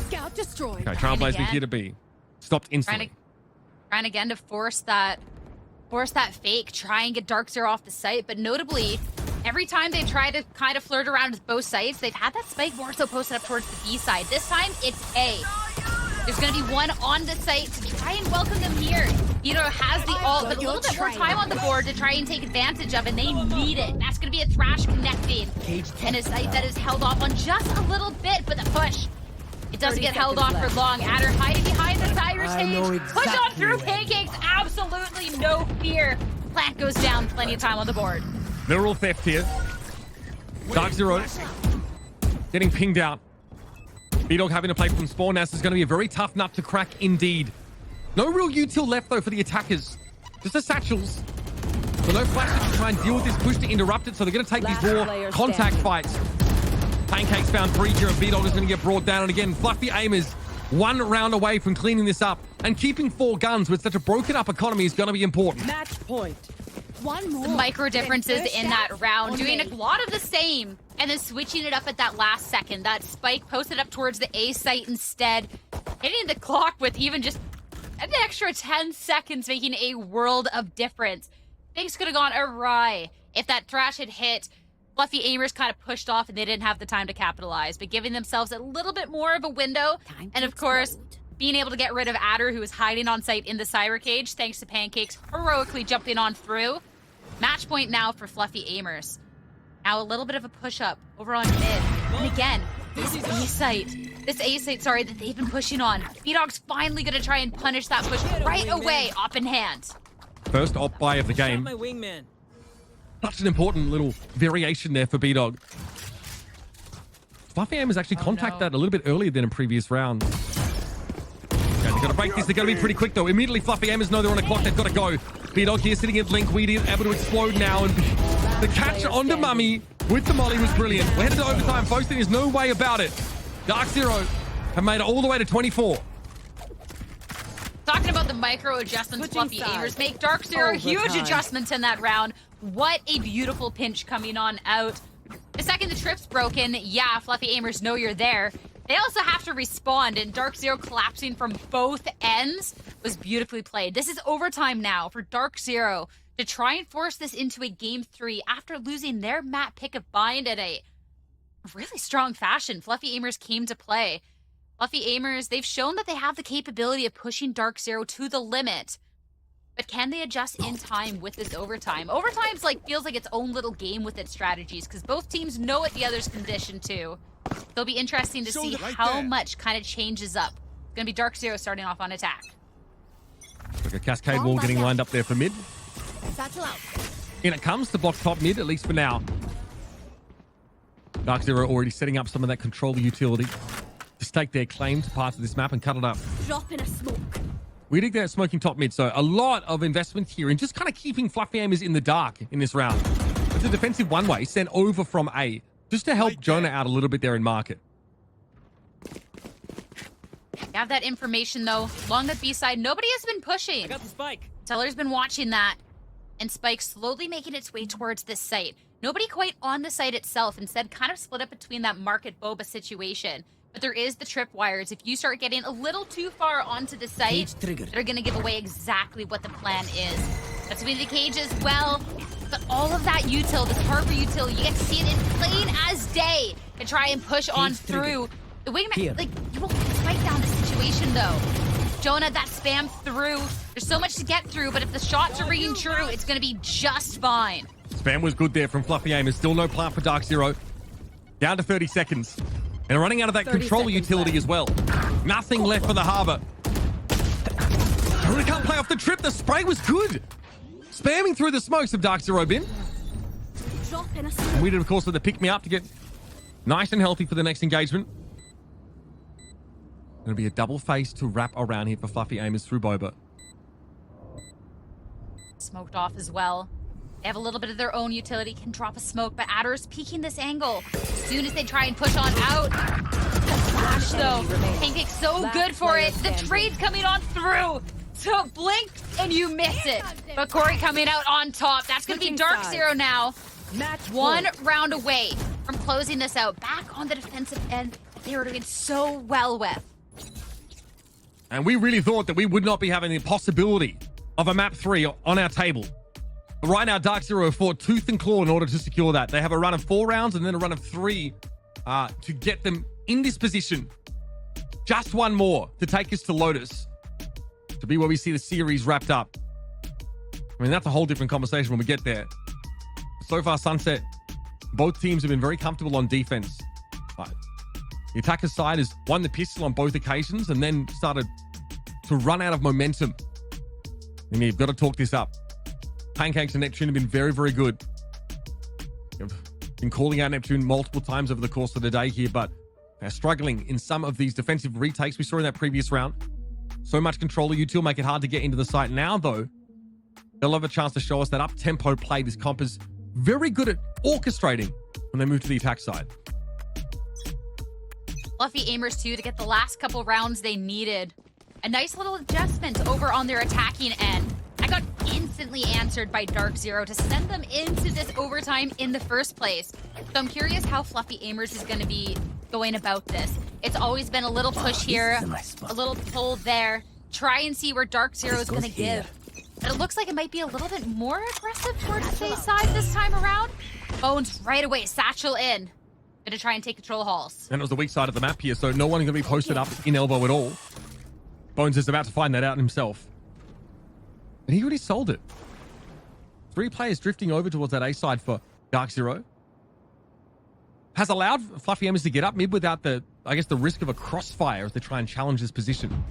Scout destroyed. Okay, Trailblaze with here to be. Stopped instantly. Trying again to force that fake, try and get Dark Zero off the site, but notably, every time they try to kind of flirt around with both sides, they've had that spike more so posted up towards the B side. This time, it's A. There's going to be one on the site to try and welcome them here. Has the ult, but a little bit more time on the board to try and take advantage of, and they need it. That's going to be a Thrash connecting. And a site that is held off on just a little bit, but the push, it doesn't get held off for long. Adder hiding behind the cyber stage. Push on through Pancakes, absolutely no fear. Plant goes down, plenty of time on the board. Literal theft here. Dark Zero getting pinged out. B-Dog having to play from spawn. This is going to be a very tough nut to crack indeed. No real util left though for the attackers. Just the satchels. But no flashes to try and deal with this push to interrupt it. So they're going to take these raw contact fights. Pancakes found 3 here, and B-Dog is going to get brought down. And again, Fluffy Aimers 1 round away from cleaning this up. And keeping 4 guns with such a broken up economy is going to be important. Match point. One more. The micro differences in that round, doing a lot of the same, and then switching it up at that last second. That spike posted up towards the A site instead, hitting the clock with even just an extra 10 seconds, making a world of difference. Things could have gone awry if that Thrash had hit. Fluffy Aimers kind of pushed off and they didn't have the time to capitalize, but giving themselves a little bit more of a window. And of course, being able to get rid of Adder, who was hiding on site in the cyber cage, thanks to Pancakes heroically jumping on through. Match point now for Fluffy Aimers. Now a little bit of a push-up over on mid. And again, this A site, that they've been pushing on. B-Dog's finally going to try and punish that push right away, up in hand. First op buy of the game. My wingman. Such an important little variation there for B-Dog. Fluffy Aimers actually contacted that a little bit earlier than in previous rounds. Okay, they've got to break this. They've got to be pretty quick, though. Immediately, Fluffy Aimers know they're on a clock. They've got to go. B-Dog here sitting at Link. Weedy able to explode now. And the catch onto Mummy with the molly was brilliant. We're headed to overtime, folks. There's no way about it. Dark Zero have made it all the way to 24. Dark micro adjustments Switching Fluffy Aimers sides. make. Dark Zero, huge Overtime. adjustments in that round. What a beautiful pinch coming on out. The second the trip's broken, yeah, Fluffy Aimers know you're there. They also have to respond, and Dark Zero collapsing from both ends was beautifully played. This is overtime now for Dark Zero to try and force this into a game 3 after losing their map pick of bind in a really strong fashion. Fluffy Aimers came to play. Fluffy Aimers, they've shown that they have the capability of pushing Dark Zero to the limit. But can they adjust in time with this overtime? Overtime's feels like its own little game with its strategies because both teams know what the other's conditioned to. It'll be interesting to see how much kind of changes up. It's going to be Dark Zero starting off on attack. Like a cascade wall getting lined up there for mid. Satchel out. In it comes to block top mid, at least for now. Dark Zero already setting up some of that controller utility to stake their claim to parts of this map and cut it up. Drop in a smoke. We dig that smoking top mid, so a lot of investment here in just kind of keeping Fluffy Aimers in the dark in this round. It's a defensive one-way sent over from A, just to help Jonah out a little bit there in market. You have that information, though. Along the B side, nobody has been pushing. I got the spike. Teller's been watching that, and Spike slowly making its way towards this site. Nobody quite on the site itself, instead kind of split up between that market boba situation. But there is the tripwires. If you start getting a little too far onto the site, they're going to give away exactly what the plan is. That's going to be the cage as well. But all of that util, this harbor util, you get to see it in plain as day to try and push on through. The wingman, you won't spike down the situation, though. Jonah, that spam through. There's so much to get through, but if the shots are ringing true, it's going to be just fine. Spam was good there from Fluffy Aimers. Still no plan for Dark Zero. Down to 30 seconds. And running out of that controller utility as well. Nothing left for the harbor. Jonah can't play off the trip. The spray was good. Spamming through the smokes of Dark Zero bin. Drop in a smoke. We did, of course, with the pick me up to get nice and healthy for the next engagement. Going to be a double face to wrap around here for Fluffy Aimers through Boba. Smoked off as well. They have a little bit of their own utility, can drop a smoke, but Adder's peeking this angle. As soon as they try and push on out. The flash, though. Pancake's so good for it. The trade's coming on through. So blink and you miss it. But Corey coming out on top. That's going to be Dark Zero now. Match One point. round away from closing this out. Back on the defensive end. They were doing so well with. And we really thought that we would not be having the possibility of a map 3 on our table. But right now, Dark Zero have fought tooth and claw in order to secure that. They have a run of 4 rounds and then a run of 3 to get them in this position. Just one more to take us to Lotus, to be where we see the series wrapped up. I mean, that's a whole different conversation when we get there. So far, Sunset, both teams have been very comfortable on defense. But the attacker side has won the pistol on both occasions and then started to run out of momentum. And you've got to talk this up. Pancakes and Neptune have been very, very good. I've been calling out Neptune multiple times over the course of the day here, but they're struggling in some of these defensive retakes we saw in that previous round. So much controller util make it hard to get into the site. Now, though, they'll have a chance to show us that up-tempo play this comp is very good at orchestrating when they move to the attack side. Fluffy Aimers, too, to get the last couple rounds they needed. A nice little adjustment over on their attacking end. I got instantly answered by Dark Zero to send them into this overtime in the first place. So I'm curious how Fluffy Aimers is going to be going about this. It's always been a little push here, a little pull there. Try and see where Dark Zero is going to give. But it looks like it might be a little bit more aggressive towards the side this time around. Bones right away, satchel in. Gonna try and take control halls. And it was the weak side of the map here, so no one is going to be posted up in elbow at all. Bones is about to find that out himself. And he already sold it. 3 players drifting over towards that A side for Dark Zero. Has allowed Fluffy Aimers to get up mid without the, I guess, the risk of a crossfire as they try and challenge this position.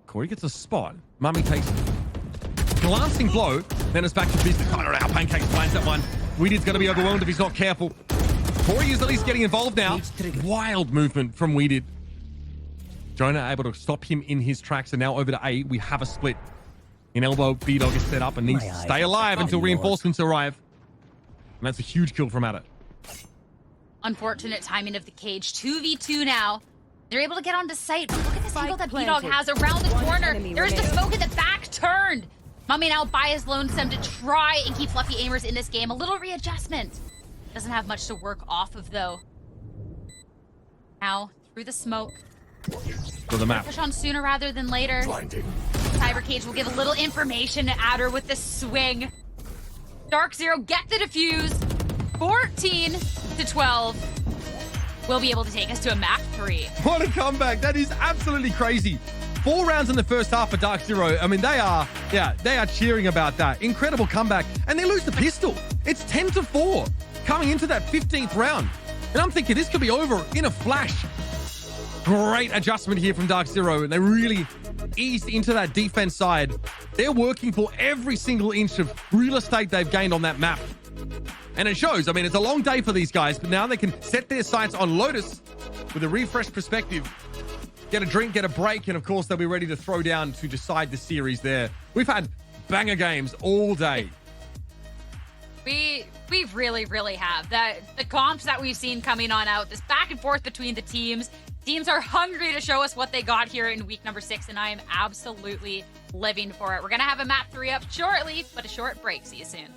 Corey gets a spot. Mummy takes a glancing blow. Then it's back to business. Coming around. Pancakes finds that one. Weedid's going to be overwhelmed if he's not careful. Corey is at least getting involved now. Wild movement from Weedid. Jonah able to stop him in his tracks, and now over to A. We have a split. In elbow, B-Dog is set up and needs to stay alive until reinforcements arrive. And that's a huge kill from Adder. Unfortunate timing of the cage. 2v2 now. They're able to get onto site. But look at this Spike angle that B-Dog planted. has around the One corner. enemy There's the remaining. smoke in the back turned. Mummy now by his lonesome to try and keep Fluffy aimers in this game. A little readjustment. Doesn't have much to work off of, though. Now, through the smoke. For the map. Push on sooner rather than later. Cyber Cage will give a little information to Adder with the swing. Dark Zero get the defuse. 14 to 12. Will be able to take us to a map 3. What a comeback. That is absolutely crazy. 4 rounds in the first half for Dark Zero. I mean, they are cheering about that. Incredible comeback. And they lose the pistol. It's 10 to 4 coming into that 15th round. And I'm thinking this could be over in a flash. Great adjustment here from Dark Zero. And they really eased into that defense side. They're working for every single inch of real estate they've gained on that map. And it shows. I mean, it's a long day for these guys, but now they can set their sights on Lotus with a refreshed perspective. Get a drink, get a break, and of course, they'll be ready to throw down to decide the series there. We've had banger games all day. We really, really have. The comps that we've seen coming on out, this back and forth between the teams. Teams are hungry to show us what they got here in week number 6, and I am absolutely living for it. We're going to have a map 3 up shortly, but a short break. See you soon.